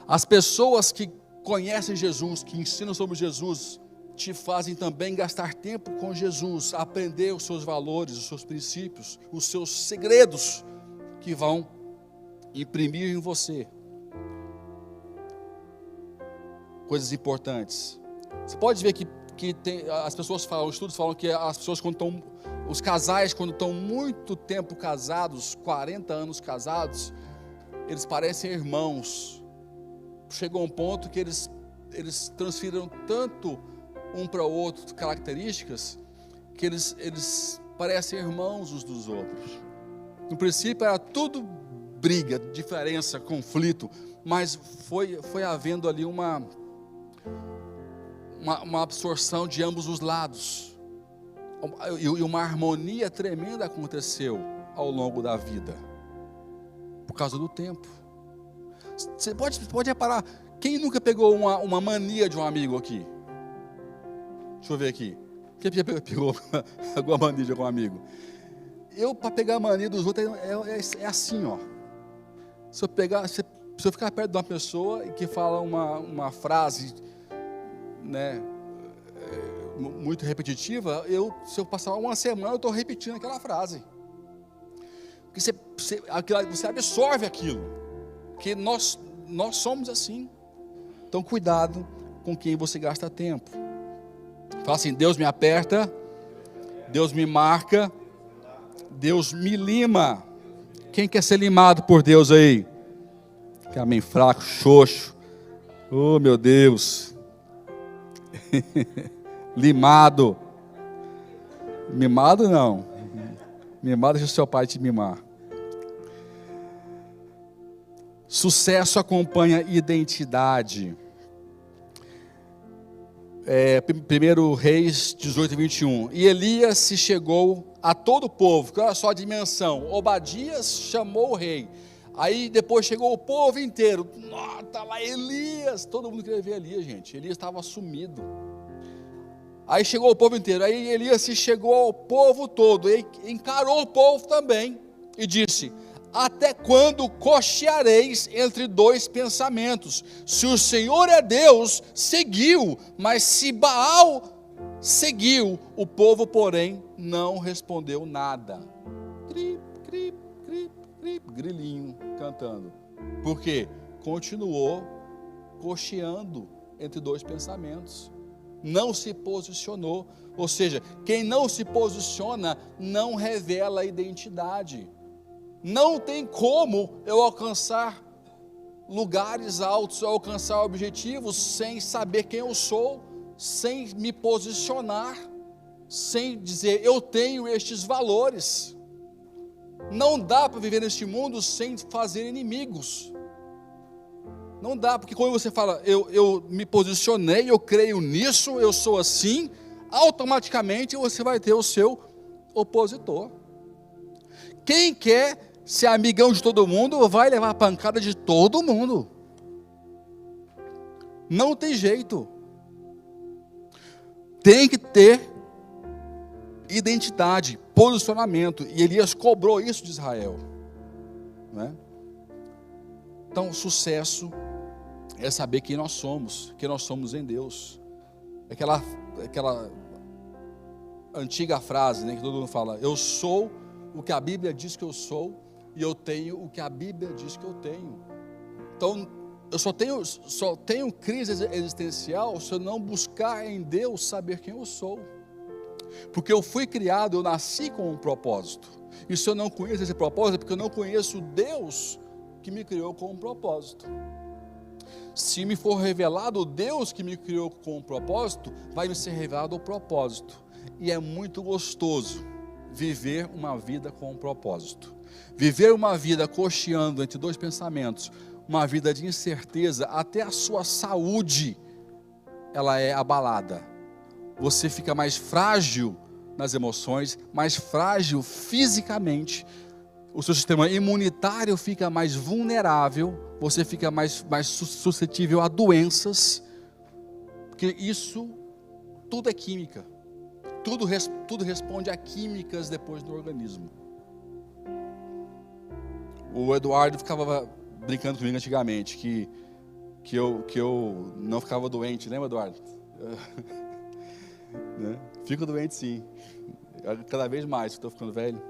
As pessoas que conhecem Jesus, que ensinam sobre Jesus, te fazem também gastar tempo com Jesus, aprender os seus valores, os seus princípios, os seus segredos, que vão imprimir em você coisas importantes. Você pode ver que as pessoas falam, os estudos falam que as pessoas os casais quando estão muito tempo casados, 40 anos casados, eles parecem irmãos. Chegou um ponto que eles transferiram tanto um para o outro características, que eles parecem irmãos uns dos outros. No princípio era tudo briga, diferença, conflito, mas foi havendo ali uma absorção de ambos os lados, e uma harmonia tremenda aconteceu ao longo da vida, por causa do tempo. Você pode reparar, quem nunca pegou uma mania de um amigo aqui? Deixa eu ver aqui. Quem já pegou alguma mania de algum amigo? Eu, para pegar a mania dos outros, é assim, ó. Se eu ficar perto de uma pessoa que fala uma frase, né, muito repetitiva, se eu passar uma semana, eu estou repetindo aquela frase. Porque você absorve aquilo. Porque nós somos assim. Então, cuidado com quem você gasta tempo. Fala assim: Deus me aperta, Deus me marca, Deus me lima. Quem quer ser limado por Deus aí? Que amém fraco, xoxo. Oh, meu Deus. Limado. Mimado não. Mimado deixa o seu pai te mimar. Sucesso acompanha identidade. 1 Reis 18, 21. E Elias se chegou a todo o povo, que olha só a dimensão. Obadias chamou o rei. Aí depois chegou o povo inteiro. Está lá Elias. Todo mundo queria ver Elias, gente. Elias estava sumido. Aí chegou o povo inteiro. Aí Elias se chegou ao povo todo. E encarou o povo também. E disse: até quando cocheareis entre dois pensamentos? Se o Senhor é Deus, seguiu, mas se Baal seguiu, o povo, porém, não respondeu nada. Crip, crip, crip, crip, grilinho cantando. Por quê? Continuou cocheando entre dois pensamentos. Não se posicionou. Ou seja, quem não se posiciona não revela a identidade. Não tem como eu alcançar lugares altos, eu alcançar objetivos sem saber quem eu sou, sem me posicionar, sem dizer eu tenho estes valores. Não dá para viver neste mundo sem fazer inimigos. Não dá, porque quando você fala eu me posicionei, eu creio nisso, eu sou assim, automaticamente você vai ter o seu opositor. Quem quer ser amigão de todo mundo vai levar a pancada de todo mundo. Não tem jeito. Tem que ter identidade, posicionamento. E Elias cobrou isso de Israel, né? Então, sucesso é saber quem nós somos em Deus. Aquela antiga frase, né, que todo mundo fala: eu sou o que a Bíblia diz que eu sou, e eu tenho o que a Bíblia diz que eu tenho. Então, eu só tenho crise existencial se eu não buscar em Deus saber quem eu sou. Porque eu fui criado, eu nasci com um propósito. E se eu não conheço esse propósito, é porque eu não conheço Deus que me criou com um propósito. Se me for revelado o Deus que me criou com um propósito, vai me ser revelado o propósito. E é muito gostoso viver uma vida com um propósito. Viver uma vida cocheando entre dois pensamentos, uma vida de incerteza, até a sua saúde, ela é abalada. Você fica mais frágil nas emoções, mais frágil fisicamente, o seu sistema imunitário fica mais vulnerável, você fica mais suscetível a doenças, porque isso tudo é química, tudo responde a químicas depois no organismo. O Eduardo ficava brincando comigo antigamente, que eu não ficava doente, lembra, Eduardo? Né? Fico doente sim, cada vez mais, estou ficando velho.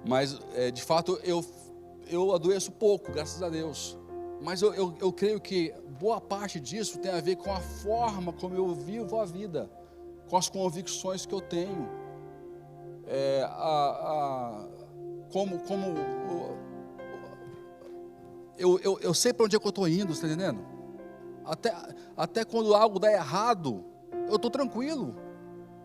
Mas, de fato, eu adoeço pouco, graças a Deus. Mas eu creio que boa parte disso tem a ver com a forma como eu vivo a vida, com as convicções que eu tenho. Eu sei para onde é que eu estou indo, você está entendendo? Até quando algo dá errado, eu estou tranquilo.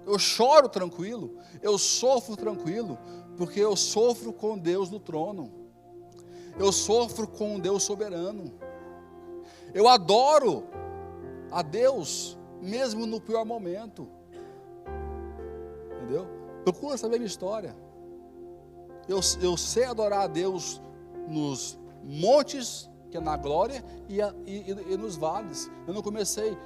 Eu choro tranquilo, eu sofro tranquilo, porque eu sofro com Deus no trono, eu sofro com um Deus soberano, eu adoro a Deus, mesmo no pior momento, entendeu? Procura saber a minha história, eu sei adorar a Deus nos montes, que é na glória, e nos vales. Eu não comecei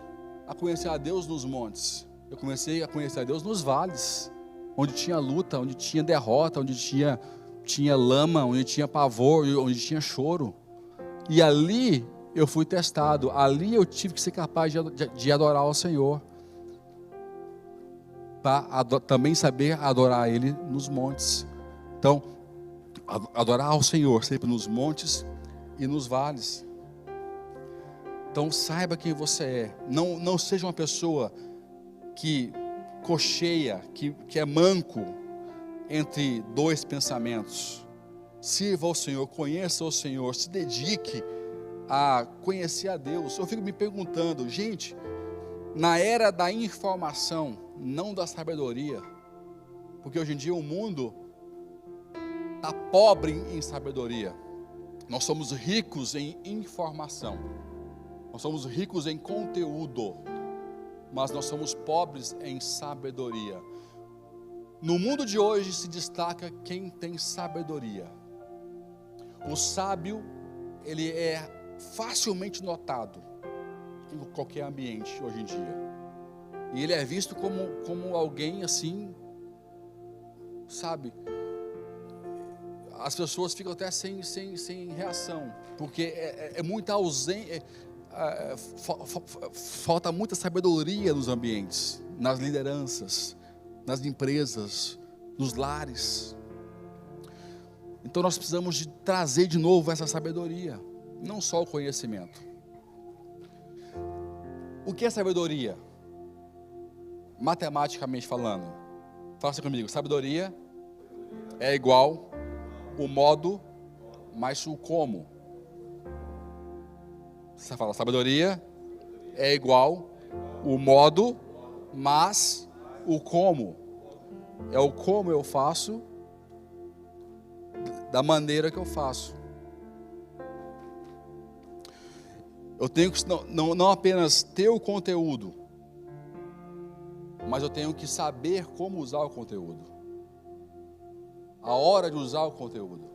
a conhecer a Deus nos montes, eu comecei a conhecer a Deus nos vales, onde tinha luta, onde tinha derrota, onde tinha lama, onde tinha pavor, onde tinha choro. E ali eu fui testado, ali eu tive que ser capaz de adorar ao Senhor, para também saber adorar Ele nos montes. Então, adorar ao Senhor sempre nos montes e nos vales. Então saiba quem você é, não seja uma pessoa que cocheia, que é manco entre dois pensamentos. sirva ao Senhor, conheça o Senhor, se dedique a conhecer a Deus. Eu fico me perguntando, gente, na era da informação, não da sabedoria, porque hoje em dia o mundo está pobre em sabedoria. Nós somos ricos em informação, nós somos ricos em conteúdo, mas nós somos pobres em sabedoria. No mundo de hoje se destaca quem tem sabedoria. O sábio, ele é facilmente notado em qualquer ambiente hoje em dia. E ele é visto como alguém assim, sabe? As pessoas ficam até sem reação, porque é muita ausência, falta muita sabedoria nos ambientes, nas lideranças, nas empresas, nos lares. Então nós precisamos de trazer de novo essa sabedoria, não só o conhecimento. O que é sabedoria? Matematicamente falando, faça comigo, sabedoria é igual o modo mais o como. Você fala, sabedoria é igual o modo mais o como. É o como eu faço, da maneira que eu faço. Eu tenho que não apenas ter o conteúdo, mas eu tenho que saber como usar o conteúdo. A hora de usar o conteúdo.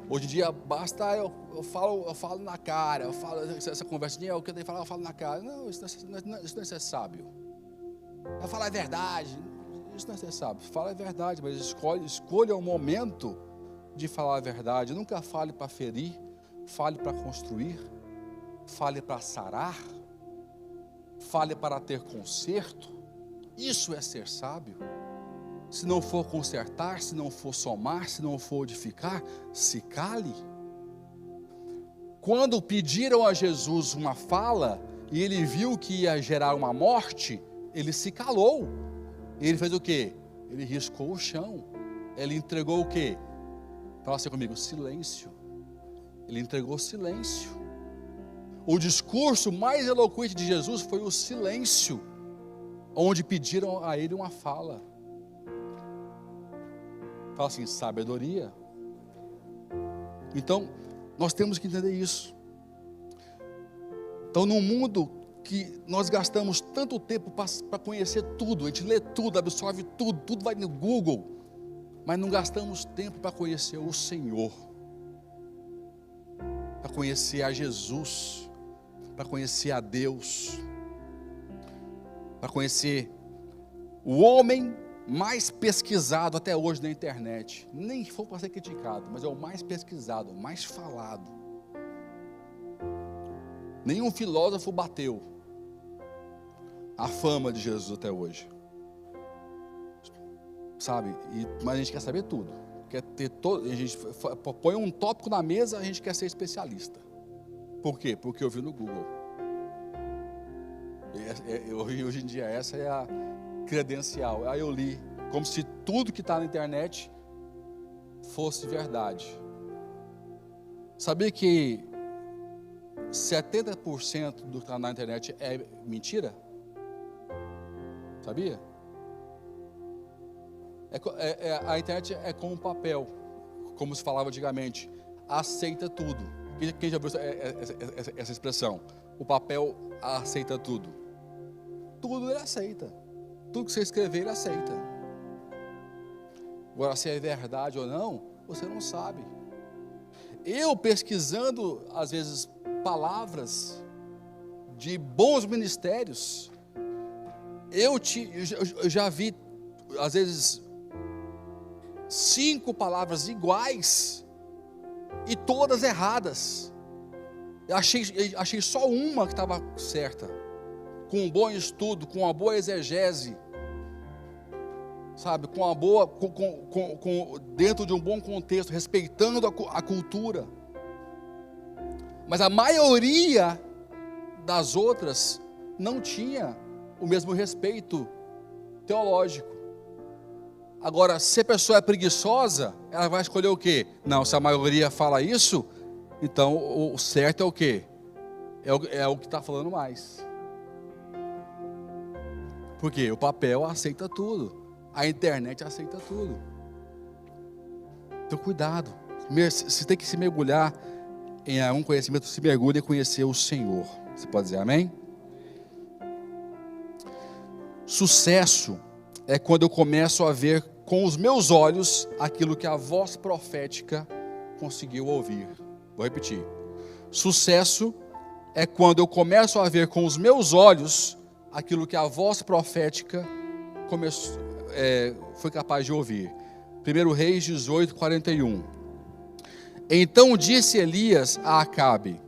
Hoje em dia basta eu falo na cara, essa conversinha, o que eu tenho que falar, eu falo na cara. Não, isso não é ser sábio. Eu falo a verdade. Isso não é ser sábio. Fala a verdade, mas escolha o momento de falar a verdade. Nunca fale para ferir, fale para construir, fale para sarar, fale para ter conserto. Isso é ser sábio. Se não for consertar, se não for somar, se não for edificar, se cale. Quando pediram a Jesus uma fala e ele viu que ia gerar uma morte, ele se calou. Ele fez o quê? Ele riscou o chão. Ele entregou o quê? Fala assim comigo, silêncio. Ele entregou silêncio. O discurso mais eloquente de Jesus foi o silêncio, onde pediram a ele uma fala. Fala assim, sabedoria. Então, nós temos que entender isso. Então, num mundo que nós gastamos tanto tempo para conhecer tudo, a gente lê tudo, absorve tudo, tudo vai no Google, mas não gastamos tempo para conhecer o Senhor, para conhecer a Jesus, para conhecer a Deus, para conhecer o homem mais pesquisado até hoje na internet. Nem foi para ser criticado, mas é o mais pesquisado, o mais falado. Nenhum filósofo bateu a fama de Jesus até hoje, sabe? Mas a gente quer saber tudo, quer ter todo. A gente põe um tópico na mesa, a gente quer ser especialista. Por quê? Porque eu vi no Google. Hoje em dia essa é a credencial. Aí eu li, como se tudo que está na internet fosse verdade. Sabia que 70% do que está na internet é mentira? Sabia? A internet é como um papel, como se falava antigamente, aceita tudo. Quem já viu essa expressão? O papel aceita tudo. Tudo ele aceita. Tudo que você escrever ele aceita. Agora, se é verdade ou não, você não sabe. Eu pesquisando, às vezes, palavras de bons ministérios, eu já vi, às vezes, 5 palavras iguais e todas erradas. Eu achei só uma que estava certa, com um bom estudo, com uma boa exegese, sabe, com uma boa, dentro de um bom contexto, respeitando a cultura. Mas a maioria das outras não tinha o mesmo respeito teológico. Agora, se a pessoa é preguiçosa, ela vai escolher o quê? Não, se a maioria fala isso, então o certo é o quê? É o que está falando mais. Porque o papel aceita tudo, a internet aceita tudo. Então cuidado, se tem que se mergulhar em algum conhecimento, se mergulhe em conhecer o Senhor. Você pode dizer amém? Sucesso é quando eu começo a ver com os meus olhos aquilo que a voz profética conseguiu ouvir. Vou repetir. Sucesso é quando eu começo a ver com os meus olhos aquilo que a voz profética foi capaz de ouvir. 1 Reis 18, 41. Então disse Elias a Acabe,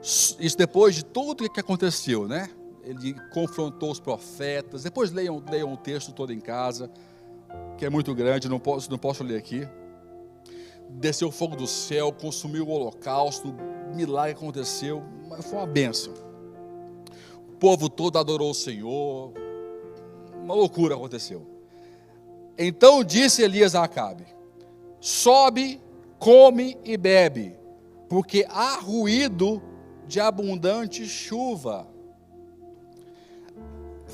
isso depois de tudo o que aconteceu, né? Ele confrontou os profetas. Depois leiam o texto todo em casa, que é muito grande, não posso ler aqui. Desceu o fogo do céu, consumiu o holocausto, milagre aconteceu, mas foi uma bênção. O povo todo adorou o Senhor, uma loucura aconteceu. Então disse Elias a Acabe, sobe, come e bebe, porque há ruído de abundante chuva.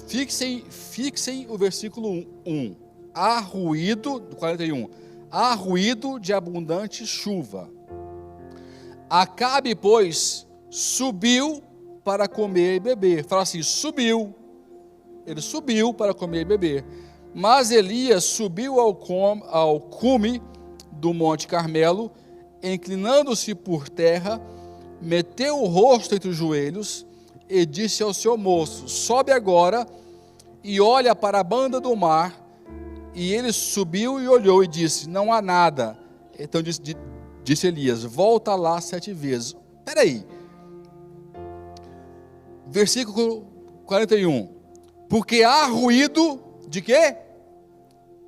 Fixem o versículo 1. Há ruído, 41. Há ruído de abundante chuva. Acabe, pois, subiu para comer e beber. Fala assim, subiu. Ele subiu para comer e beber. Mas Elias subiu ao cume do Monte Carmelo, inclinando-se por terra, meteu o rosto entre os joelhos e disse ao seu moço, sobe agora e olha para a banda do mar. E ele subiu e olhou e disse, não há nada. Então disse Elias, volta lá 7 vezes. Espera aí. Versículo 41. Porque há ruído de quê?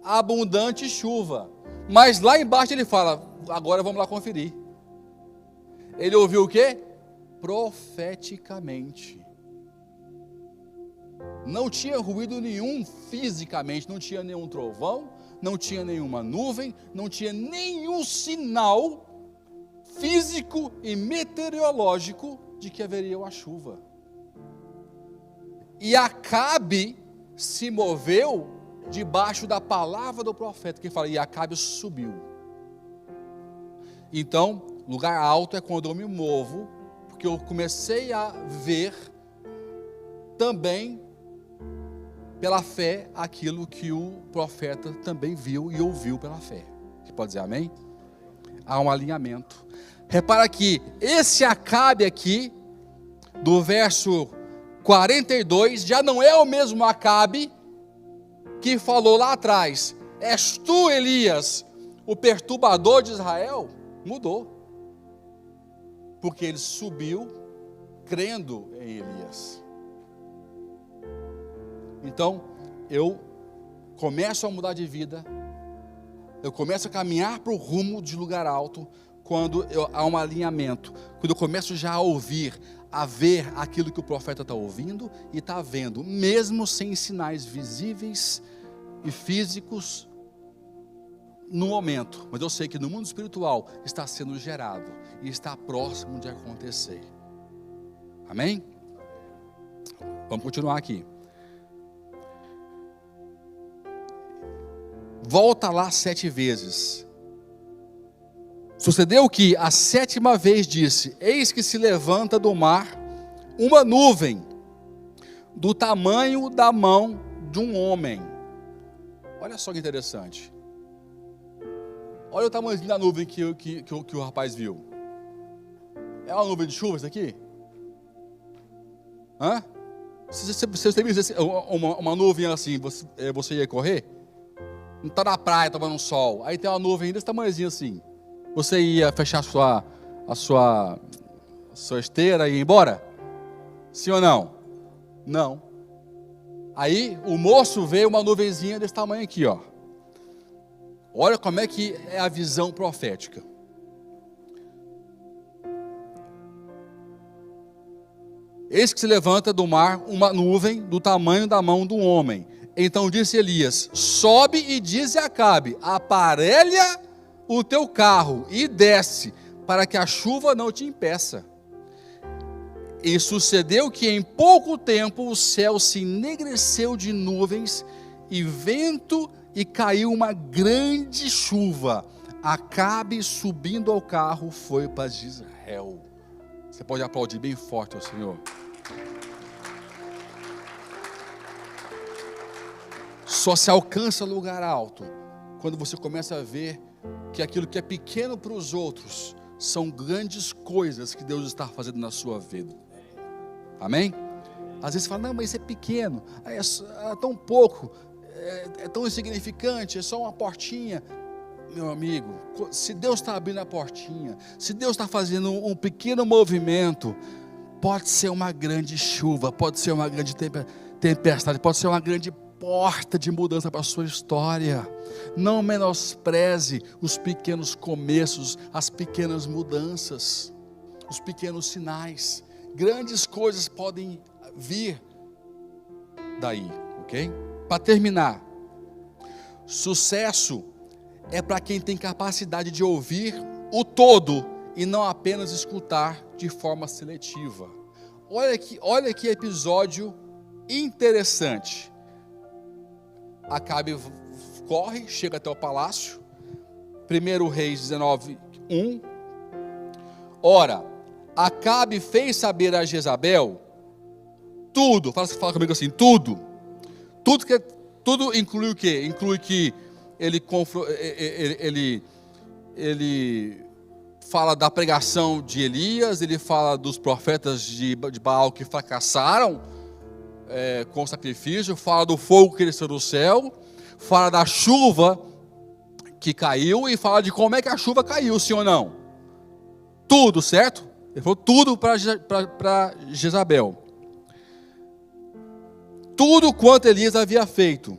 Abundante chuva. Mas lá embaixo ele fala, agora vamos lá conferir. Ele ouviu o quê? Profeticamente. Não tinha ruído nenhum fisicamente, não tinha nenhum trovão, não tinha nenhuma nuvem, não tinha nenhum sinal físico e meteorológico de que haveria uma chuva. E Acabe se moveu debaixo da palavra do profeta, que fala, e Acabe subiu. Então, lugar alto é quando eu me movo, porque eu comecei a ver também pela fé aquilo que o profeta também viu e ouviu pela fé. Você pode dizer amém? Há um alinhamento. Repara que esse Acabe aqui, do verso 42, já não é o mesmo Acabe que falou lá atrás, és tu, Elias, o perturbador de Israel? Mudou. Porque ele subiu crendo em Elias. Então, eu começo a mudar de vida, eu começo a caminhar para o rumo de lugar alto, quando há um alinhamento, quando eu começo já a ouvir, a ver aquilo que o profeta está ouvindo e está vendo, mesmo sem sinais visíveis e físicos no momento, mas eu sei que no mundo espiritual está sendo gerado e está próximo de acontecer. Amém? Vamos continuar aqui. Volta lá 7 vezes. Sucedeu que a 7ª vez disse, eis que se levanta do mar uma nuvem, do tamanho da mão de um homem. Olha só que interessante. Olha o tamanho da nuvem que o rapaz viu. É uma nuvem de chuva isso aqui? Hã? Você tem visto uma nuvem assim, você ia correr? Não está na praia tomando um sol. Aí tem uma nuvem desse tamanhozinho assim. Você ia fechar a sua esteira e ir embora? Sim ou não? Não. Aí o moço vê uma nuvenzinha desse tamanho aqui, ó. Olha como é que é a visão profética. Eis que se levanta do mar uma nuvem do tamanho da mão de um homem. Então disse Elias: sobe e dize a Acabe: aparelha o teu carro e desce, para que a chuva não te impeça. E sucedeu que em pouco tempo o céu se enegreceu de nuvens e vento, e caiu uma grande chuva. Acabe, subindo ao carro, foi para Jezreel. Você pode aplaudir bem forte ao Senhor. Só se alcança lugar alto quando você começa a ver que aquilo que é pequeno para os outros são grandes coisas que Deus está fazendo na sua vida. Amém? Às vezes você fala: não, mas isso é pequeno, é tão pouco, é tão insignificante, é só uma portinha. Meu amigo, se Deus está abrindo a portinha, se Deus está fazendo um pequeno movimento, pode ser uma grande chuva, pode ser uma grande tempestade, pode ser uma grande porta de mudança para a sua história. Não menospreze os pequenos começos, as pequenas mudanças, os pequenos sinais. Grandes coisas podem vir daí, ok? Para terminar, sucesso é para quem tem capacidade de ouvir o todo e não apenas escutar de forma seletiva. Olha que episódio interessante. Acabe corre, chega até o palácio. 1 Reis 19:1. Ora, Acabe fez saber a Jezabel tudo. Fala comigo assim: tudo. Tudo inclui o quê? Inclui que ele fala da pregação de Elias, ele fala dos profetas de Baal que fracassaram com o sacrifício, fala do fogo que desceu do céu, fala da chuva que caiu e fala de como é que a chuva caiu, sim ou não? Tudo, certo? Ele falou tudo para Jezabel. Tudo quanto Elias havia feito.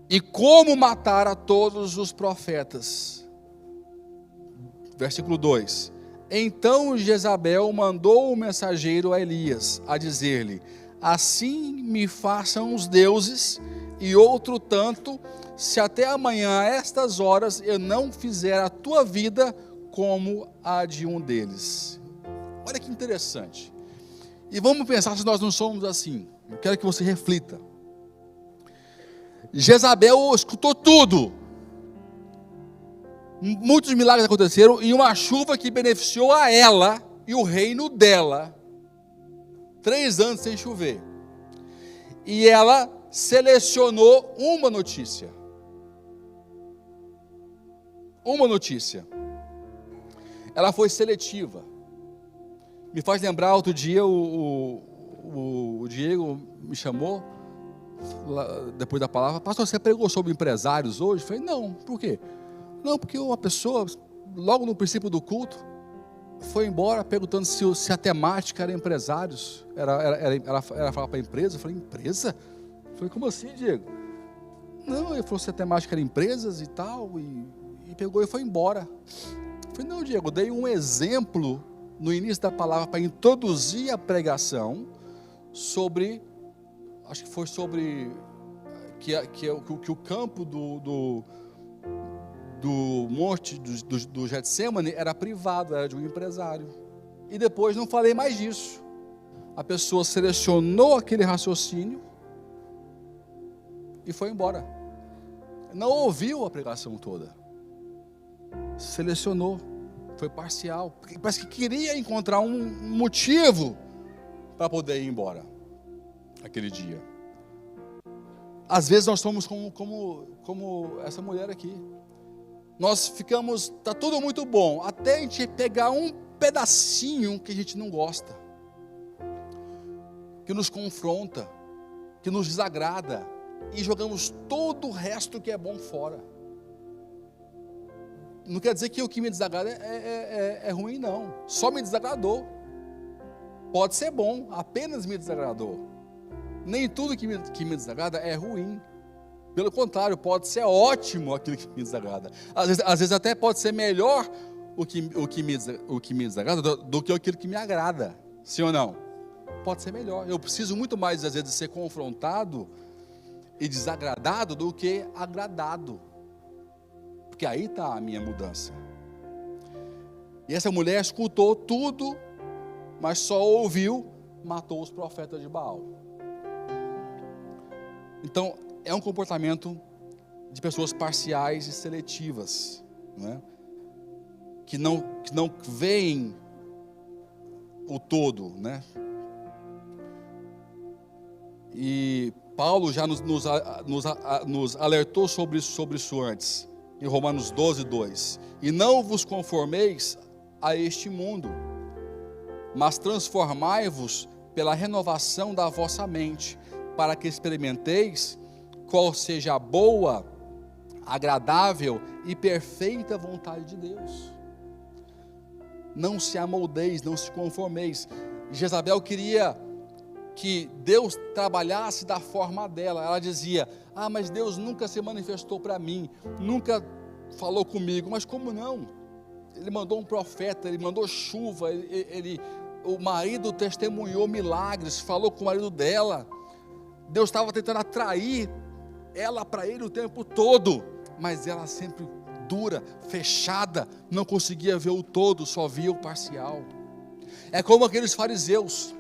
E como matar a todos os profetas. Versículo 2. Então Jezabel mandou o mensageiro a Elias, a dizer-lhe: assim me façam os deuses, e outro tanto, se até amanhã a estas horas eu não fizer a tua vida como a de um deles. Olha que interessante. E vamos pensar se nós não somos assim. Eu quero que você reflita. Jezabel escutou tudo. Muitos milagres aconteceram e uma chuva que beneficiou a ela e o reino dela. 3 anos sem chover. E ela selecionou uma notícia. Uma notícia. Ela foi seletiva. Me faz lembrar, outro dia o Diego me chamou, depois da palavra: pastor, você pregou sobre empresários hoje? Eu falei: não, por quê? Não, porque uma pessoa, logo no princípio do culto, foi embora perguntando se a temática era empresários, ela falava para a empresa. Eu falei: empresa? Eu falei: como assim, Diego? Não, ele falou se a temática era empresas e tal, e pegou e foi embora. Eu falei: não, Diego, eu dei um exemplo no início da palavra para introduzir a pregação sobre, acho que foi sobre que o campo do monte do Getsemane era privado, era de um empresário. E depois não falei mais disso. A pessoa selecionou aquele raciocínio e foi embora. Não ouviu a pregação toda. Selecionou. Foi parcial. Parece que queria encontrar um motivo para poder ir embora aquele dia. Às vezes nós somos como essa mulher aqui. Nós ficamos, está tudo muito bom, até a gente pegar um pedacinho que a gente não gosta, que nos confronta, que nos desagrada, e jogamos todo o resto que é bom fora. Não quer dizer que o que me desagrada é ruim, não. Só me desagradou. Pode ser bom, apenas me desagradou. Nem tudo que me desagrada é ruim. Pelo contrário, pode ser ótimo aquilo que me desagrada. Às vezes até pode ser melhor o que me desagrada do que aquilo que me agrada. Sim ou não? Pode ser melhor. Eu preciso muito mais, às vezes, de ser confrontado e desagradado do que agradado. Porque aí está a minha mudança. E essa mulher escutou tudo, mas só ouviu, matou os profetas de Baal. Então, é um comportamento de pessoas parciais e seletivas, né? Que não veem o todo, né? E Paulo já nos alertou sobre isso antes, em Romanos 12:2. E não vos conformeis a este mundo, mas transformai-vos pela renovação da vossa mente, para que experimenteis qual seja a boa, agradável e perfeita vontade de Deus. Não se amoldeis, não se conformeis. Jezabel queria que Deus trabalhasse da forma dela. Ela dizia: mas Deus nunca se manifestou para mim, nunca falou comigo. Mas como não? Ele mandou um profeta, ele mandou chuva, o marido testemunhou milagres, falou com o marido dela. Deus estava tentando atrair ela para ele o tempo todo, mas ela sempre dura, fechada, não conseguia ver o todo, só via o parcial. É como aqueles fariseus.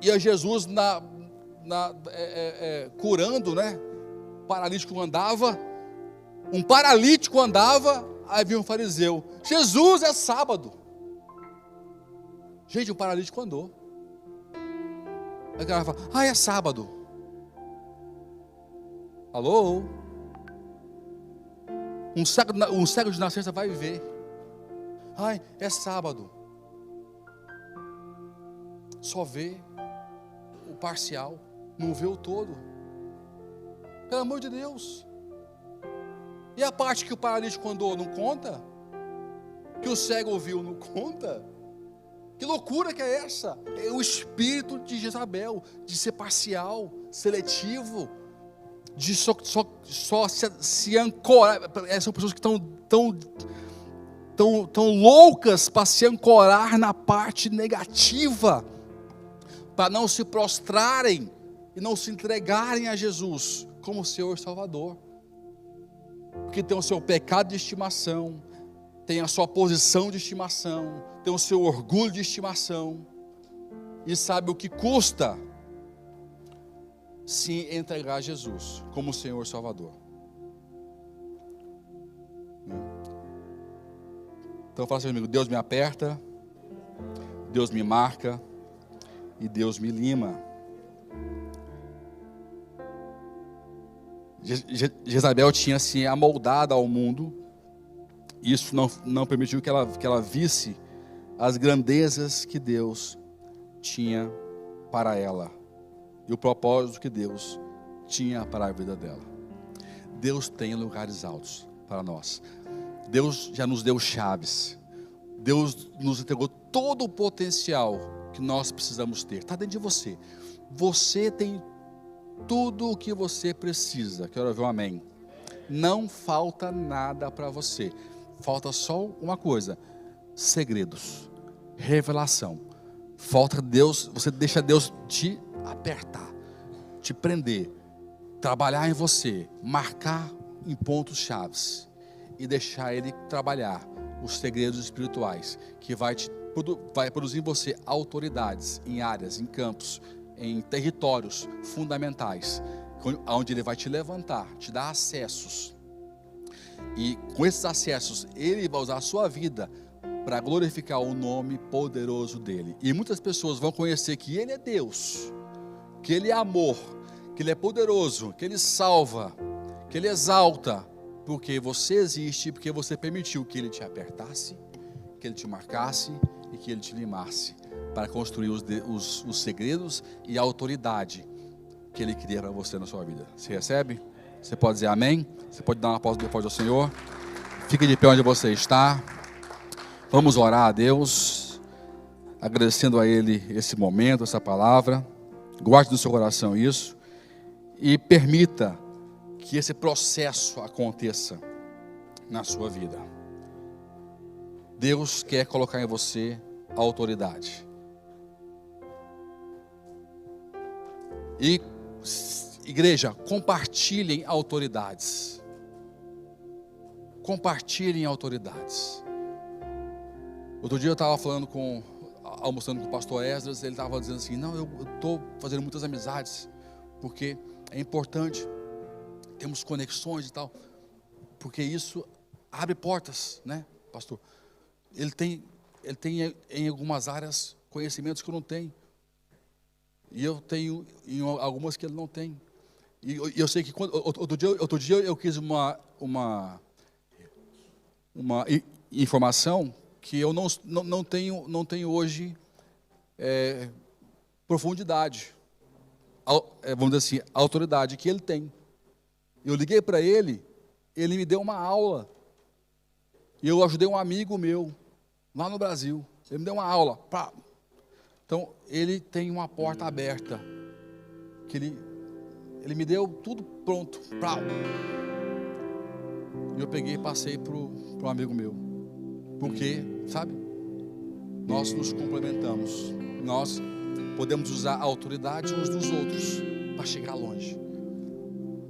E a Jesus curando, né? Um paralítico andava, aí vinha um fariseu: Jesus, é sábado. Gente, o paralítico andou. Aí o cara fala: é sábado. Alô? Um cego de nascença vai ver. É sábado. Só vê o parcial, não vê o todo. Pelo amor de Deus. E a parte que o paralítico andou não conta? Que o cego ouviu não conta? Que loucura que é essa? É o espírito de Jezabel, de ser parcial, seletivo, de só se ancorar. São pessoas que estão tão loucas para se ancorar na parte negativa, para não se prostrarem e não se entregarem a Jesus como Senhor e Salvador. Porque tem o seu pecado de estimação, tem a sua posição de estimação, tem o seu orgulho de estimação, e sabe o que custa se entregar a Jesus como Senhor e Salvador. Então fala assim comigo: Deus me aperta, Deus me marca e Deus me lima. Jezabel tinha se amoldado ao mundo. Isso não permitiu que ela visse as grandezas que Deus tinha para ela e o propósito que Deus tinha para a vida dela. Deus tem lugares altos para nós. Deus já nos deu chaves. Deus nos entregou todo o potencial que nós precisamos ter. Está dentro de você. Você tem tudo o que você precisa. Quero ouvir um amém. Não falta nada para você. Falta só uma coisa: segredos, revelação. Falta Deus, você deixa Deus te apertar, te prender, trabalhar em você, marcar em pontos chaves e deixar Ele trabalhar os segredos espirituais, que vai produzir em você autoridades em áreas, em campos, em territórios fundamentais, onde Ele vai te levantar, te dar acessos. E com esses acessos, Ele vai usar a sua vida para glorificar o nome poderoso dEle. E muitas pessoas vão conhecer que Ele é Deus, que Ele é amor, que Ele é poderoso, que Ele salva, que Ele exalta, porque você existe, porque você permitiu que Ele te apertasse, que Ele te marcasse e que Ele te limasse, para construir os segredos e a autoridade que Ele queria para você na sua vida. Você recebe? Você pode dizer amém? Você pode dar uma pausa depois ao Senhor? Fique de pé onde você está. Vamos orar a Deus, agradecendo a Ele esse momento, essa palavra. Guarde no seu coração isso e permita que esse processo aconteça na sua vida. Deus quer colocar em você a autoridade. E Igreja, compartilhem autoridades. Compartilhem autoridades. Outro dia eu estava almoçando com o pastor Esdras, ele estava dizendo assim, não, eu estou fazendo muitas amizades, porque é importante, temos conexões e tal, porque isso abre portas, né, pastor? Ele tem em algumas áreas conhecimentos que eu não tenho, e eu tenho em algumas que ele não tem. E eu sei que outro dia eu quis uma informação que eu não tenho hoje profundidade, vamos dizer assim, a autoridade que ele tem. Eu liguei para ele me deu uma aula, e eu ajudei um amigo meu, lá no Brasil, ele me deu uma aula. Então, ele tem uma porta aberta, que ele me deu tudo pronto, e eu peguei e passei para um amigo meu, porque, sabe, nós nos complementamos, nós podemos usar a autoridade uns dos outros, para chegar longe,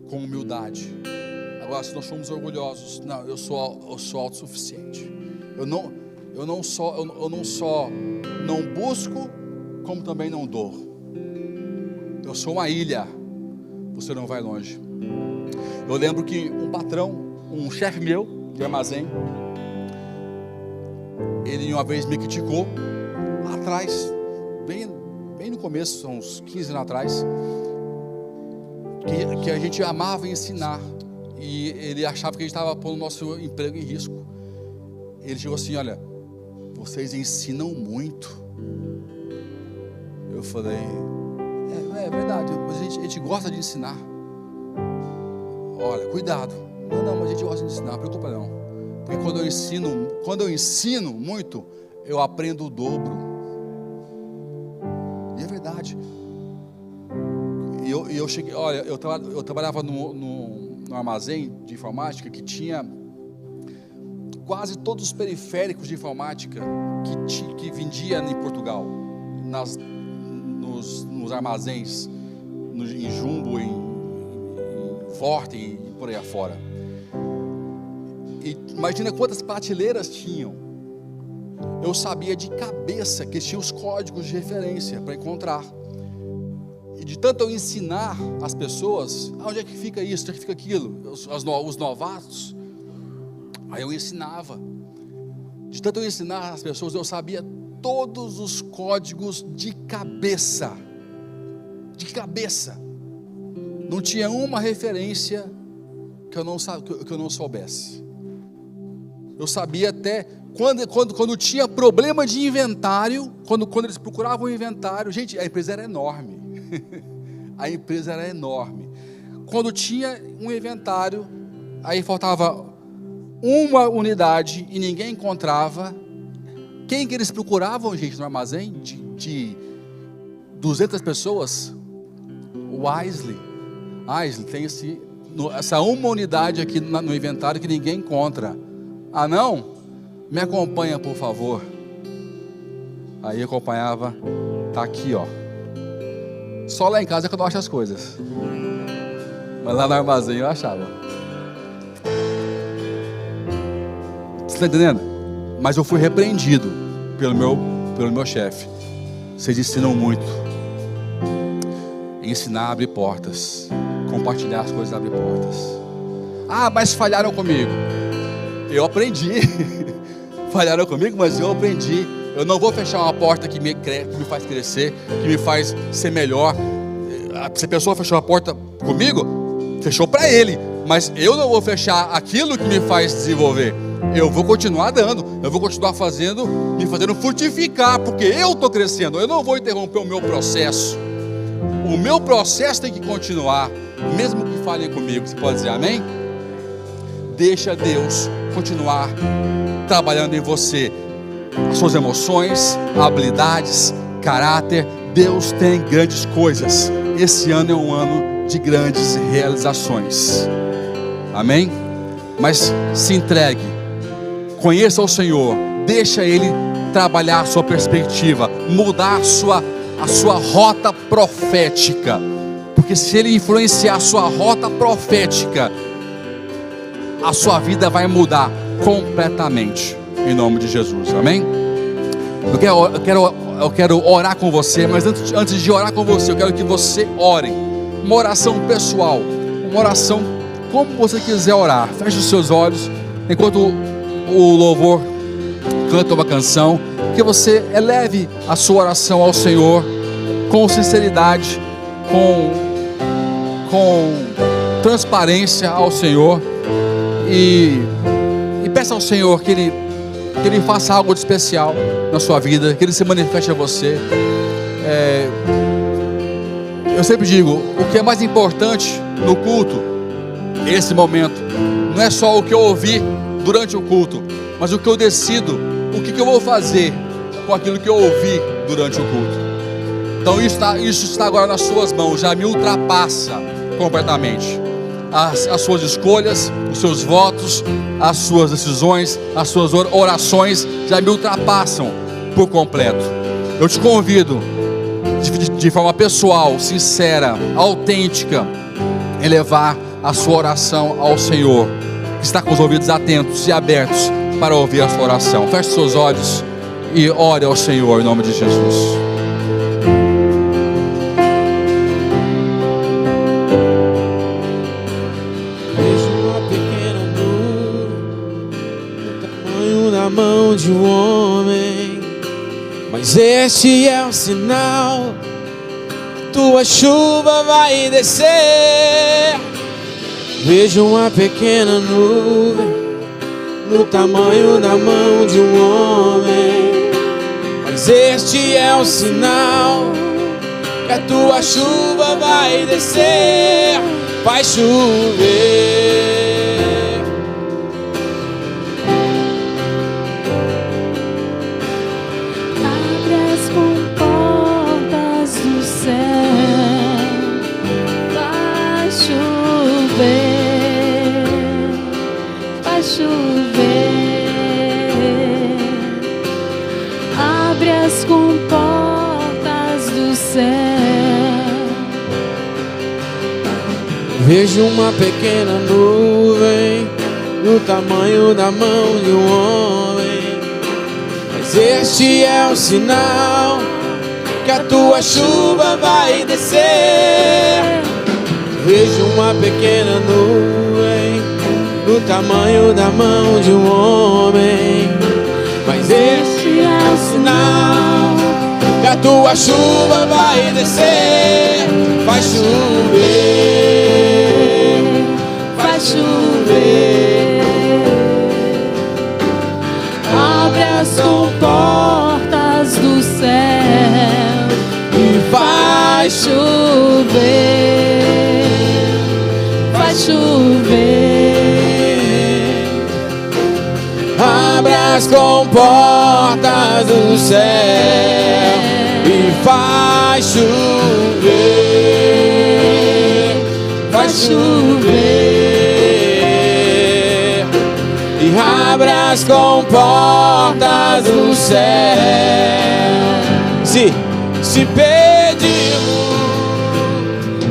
com humildade. Agora, se nós somos orgulhosos, não, eu sou autossuficiente, eu não só não busco, como também não dou, eu sou uma ilha, você não vai longe. Eu lembro que um patrão, um chefe meu de armazém, ele uma vez me criticou, lá atrás, bem no começo, uns 15 anos atrás, que a gente amava ensinar, e ele achava que a gente estava pondo o nosso emprego em risco. Ele chegou assim, olha, vocês ensinam muito. Eu falei, é verdade, mas a gente gosta de ensinar. Olha, cuidado. Não, mas a gente gosta de ensinar, não preocupa não. Porque quando eu ensino muito, eu aprendo o dobro. E é verdade. E eu cheguei, olha, eu trabalhava no armazém de informática que tinha quase todos os periféricos de informática que vendia em Portugal, nos armazéns, em Jumbo, em Forte e por aí afora. E imagina quantas prateleiras tinham. Eu sabia de cabeça que tinha os códigos de referência para encontrar. E de tanto eu ensinar as pessoas, onde é que fica isso, onde é que fica aquilo, os novatos, aí eu ensinava. De tanto eu ensinar as pessoas, eu sabia todos os códigos de cabeça. De cabeça. Não tinha uma referência que eu não soubesse. Eu sabia até quando tinha problema de inventário, quando eles procuravam o inventário, gente, a empresa era enorme. A empresa era enorme. Quando tinha um inventário, aí faltava uma unidade e ninguém encontrava. Quem que eles procuravam, gente, no armazém de 200 pessoas? O Aisley tem essa uma unidade aqui no inventário que ninguém encontra. Ah, não? Me acompanha, por favor. Aí acompanhava, tá aqui, ó. Só lá em casa que eu não acho as coisas, mas lá no armazém eu achava. Você está entendendo? Mas eu fui repreendido pelo meu chefe. Vocês ensinam muito. Ensinar abre portas. Compartilhar as coisas abre portas. Ah, mas falharam comigo. Eu aprendi. Falharam comigo, mas eu aprendi. Eu não vou fechar uma porta que me faz crescer, que me faz ser melhor. Se a pessoa fechou a porta comigo, fechou para ele. Mas eu não vou fechar aquilo que me faz desenvolver. Eu vou continuar dando, eu vou continuar me fazendo frutificar, porque eu estou crescendo. Eu não vou interromper o meu processo. O meu processo tem que continuar, mesmo que falhem comigo. Você pode dizer amém? Deixa Deus continuar trabalhando em você. As suas emoções, habilidades, caráter. Deus tem grandes coisas. Esse ano é um ano de grandes realizações. Amém? Mas se entregue, conheça o Senhor, deixa Ele trabalhar a sua perspectiva, mudar a sua rota profética, porque que se ele influenciar a sua rota profética, a sua vida vai mudar completamente, em nome de Jesus, amém? Eu quero orar com você, mas antes de orar com você, eu quero que você ore, uma oração pessoal, uma oração como você quiser orar. Feche os seus olhos, enquanto o louvor canta uma canção, que você eleve a sua oração ao Senhor, com sinceridade, com transparência ao Senhor, e peça ao Senhor que Ele faça algo de especial na sua vida, que Ele se manifeste a você. Eu sempre digo, o que é mais importante no culto, esse momento, não é só o que eu ouvi durante o culto, mas o que eu decido, o que eu vou fazer com aquilo que eu ouvi durante o culto. Então isso está agora nas suas mãos, já me ultrapassa completamente. As suas escolhas, os seus votos, as suas decisões, as suas orações já me ultrapassam por completo. Eu te convido, de forma pessoal, sincera, autêntica, elevar a sua oração ao Senhor, que está com os ouvidos atentos e abertos para ouvir a sua oração. Feche seus olhos e ore ao Senhor em nome de Jesus. Mão de um homem, mas este é o sinal, tua chuva vai descer. Vejo uma pequena nuvem no tamanho da mão de um homem, mas este é o sinal que a tua chuva vai descer, vai chover. Abre as comportas do céu. Vejo uma pequena nuvem no tamanho da mão de um homem, mas este é o sinal que a tua chuva vai descer. Vejo uma pequena nuvem no tamanho da mão de um homem, mas este é o sinal que a tua chuva vai descer. Vai chover, vai chover. Abre as comportas do céu e vai chover, vai chover. Abre as comportas do céu e vai chover, vai chover. E abre as comportas do céu. Se pedimos,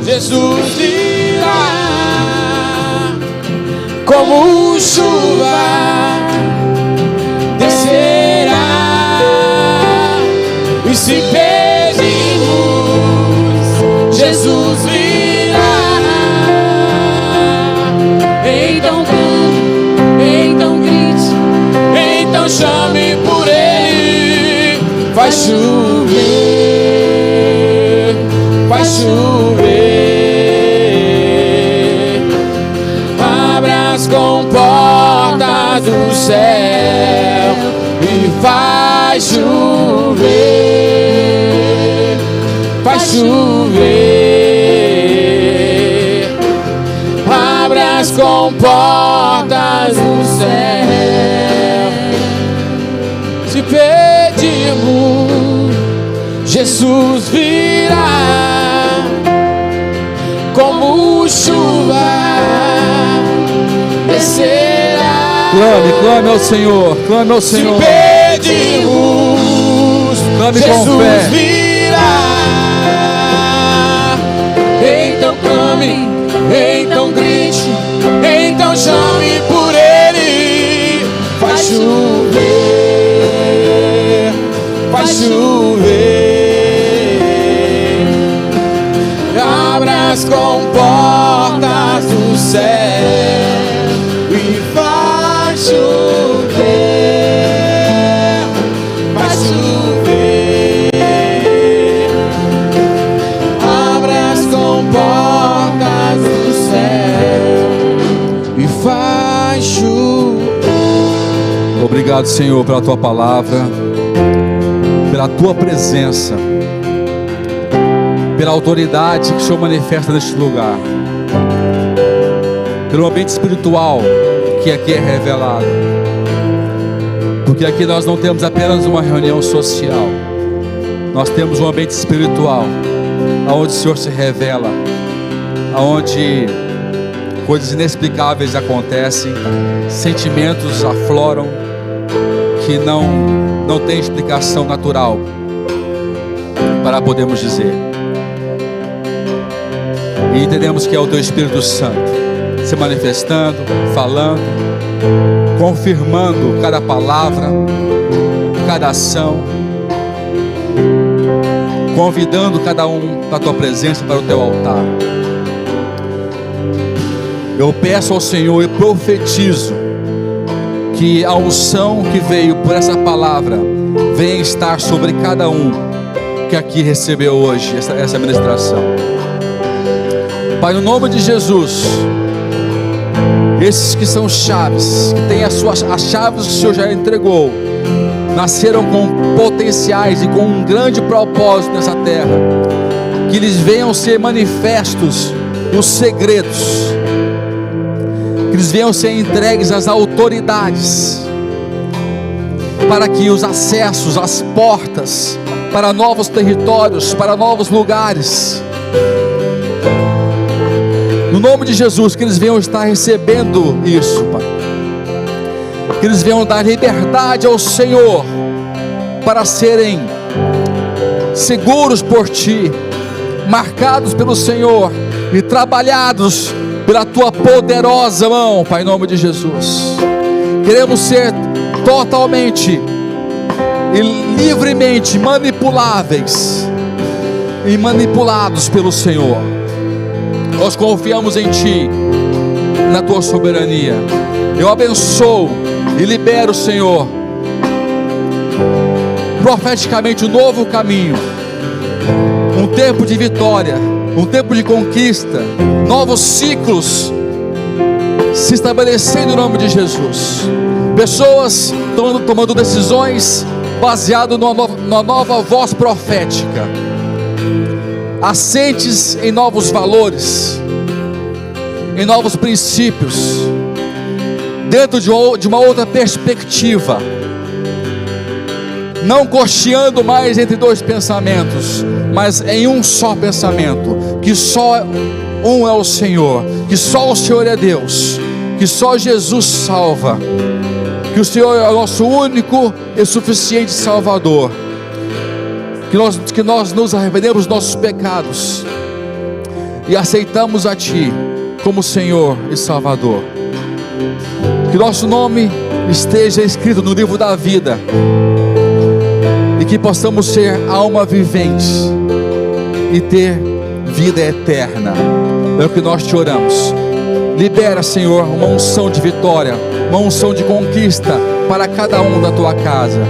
Jesus virá como chuva, descerá. E se pedimos, Jesus virá. Então clame, então grite, Então chame por Ele. Vai chover, vai chover. Abre as comportas do céu e vai chover, vai chover. Abre as comportas do céu. Se pedimos, Jesus virá como chuva, descerá. Clame ao Senhor, clame ao Senhor. Se pedimos, clame com Jesus fé. virá. Então as comportas do céu e faz chover, faz chover. Abre as comportas do céu e faz chover. Obrigado, Senhor, pela Tua palavra, pela Tua presença, pela autoridade que o Senhor manifesta neste lugar, pelo ambiente espiritual que aqui é revelado, porque aqui nós não temos apenas uma reunião social, nós temos um ambiente espiritual, onde o Senhor se revela, onde coisas inexplicáveis acontecem, sentimentos afloram que não tem explicação natural para podermos dizer. E entendemos que é o Teu Espírito Santo se manifestando, falando, confirmando cada palavra, cada ação, convidando cada um para a Tua presença, para o Teu altar. Eu peço ao Senhor e profetizo que a unção que veio por essa palavra venha estar sobre cada um que aqui recebeu hoje essa ministração. Pai, no nome de Jesus, esses que são chaves, que têm as chaves que o Senhor já entregou, nasceram com potenciais e com um grande propósito nessa terra, que eles venham ser manifestos os segredos, que eles venham ser entregues às autoridades, para que os acessos, as portas para novos territórios, para novos lugares, no nome de Jesus, que eles venham estar recebendo isso, Pai, que eles venham dar liberdade ao Senhor para serem seguros por Ti, marcados pelo Senhor e trabalhados pela Tua poderosa mão, Pai, em nome de Jesus. Queremos ser totalmente e livremente manipuláveis e manipulados pelo Senhor. Nós confiamos em Ti, na Tua soberania. Eu abençoo e libero, Senhor, profeticamente um novo caminho, um tempo de vitória, um tempo de conquista, novos ciclos se estabelecendo em nome de Jesus. Pessoas tomando decisões baseado numa nova voz profética, assentes em novos valores, em novos princípios, dentro de uma outra perspectiva, não cocheando mais entre dois pensamentos, mas em um só pensamento, que só um é o Senhor, que só o Senhor é Deus, que só Jesus salva, que o Senhor é o nosso único e suficiente Salvador, que nós nos arrependemos dos nossos pecados e aceitamos a Ti como Senhor e Salvador, que nosso nome esteja escrito no livro da vida e que possamos ser alma vivente e ter vida eterna. É o que nós te oramos. Libera, Senhor, uma unção de vitória, uma unção de conquista para cada um da Tua casa,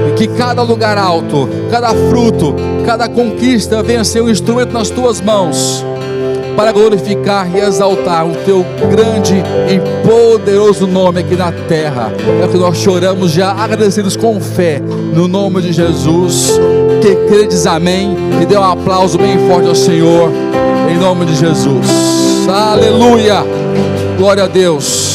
e que cada lugar alto, cada fruto, cada conquista venha ser um instrumento nas Tuas mãos, para glorificar e exaltar o Teu grande e poderoso nome aqui na terra. É o que nós choramos já, agradecidos com fé, no nome de Jesus. Que credes, amém, e dê um aplauso bem forte ao Senhor, em nome de Jesus. Aleluia, glória a Deus.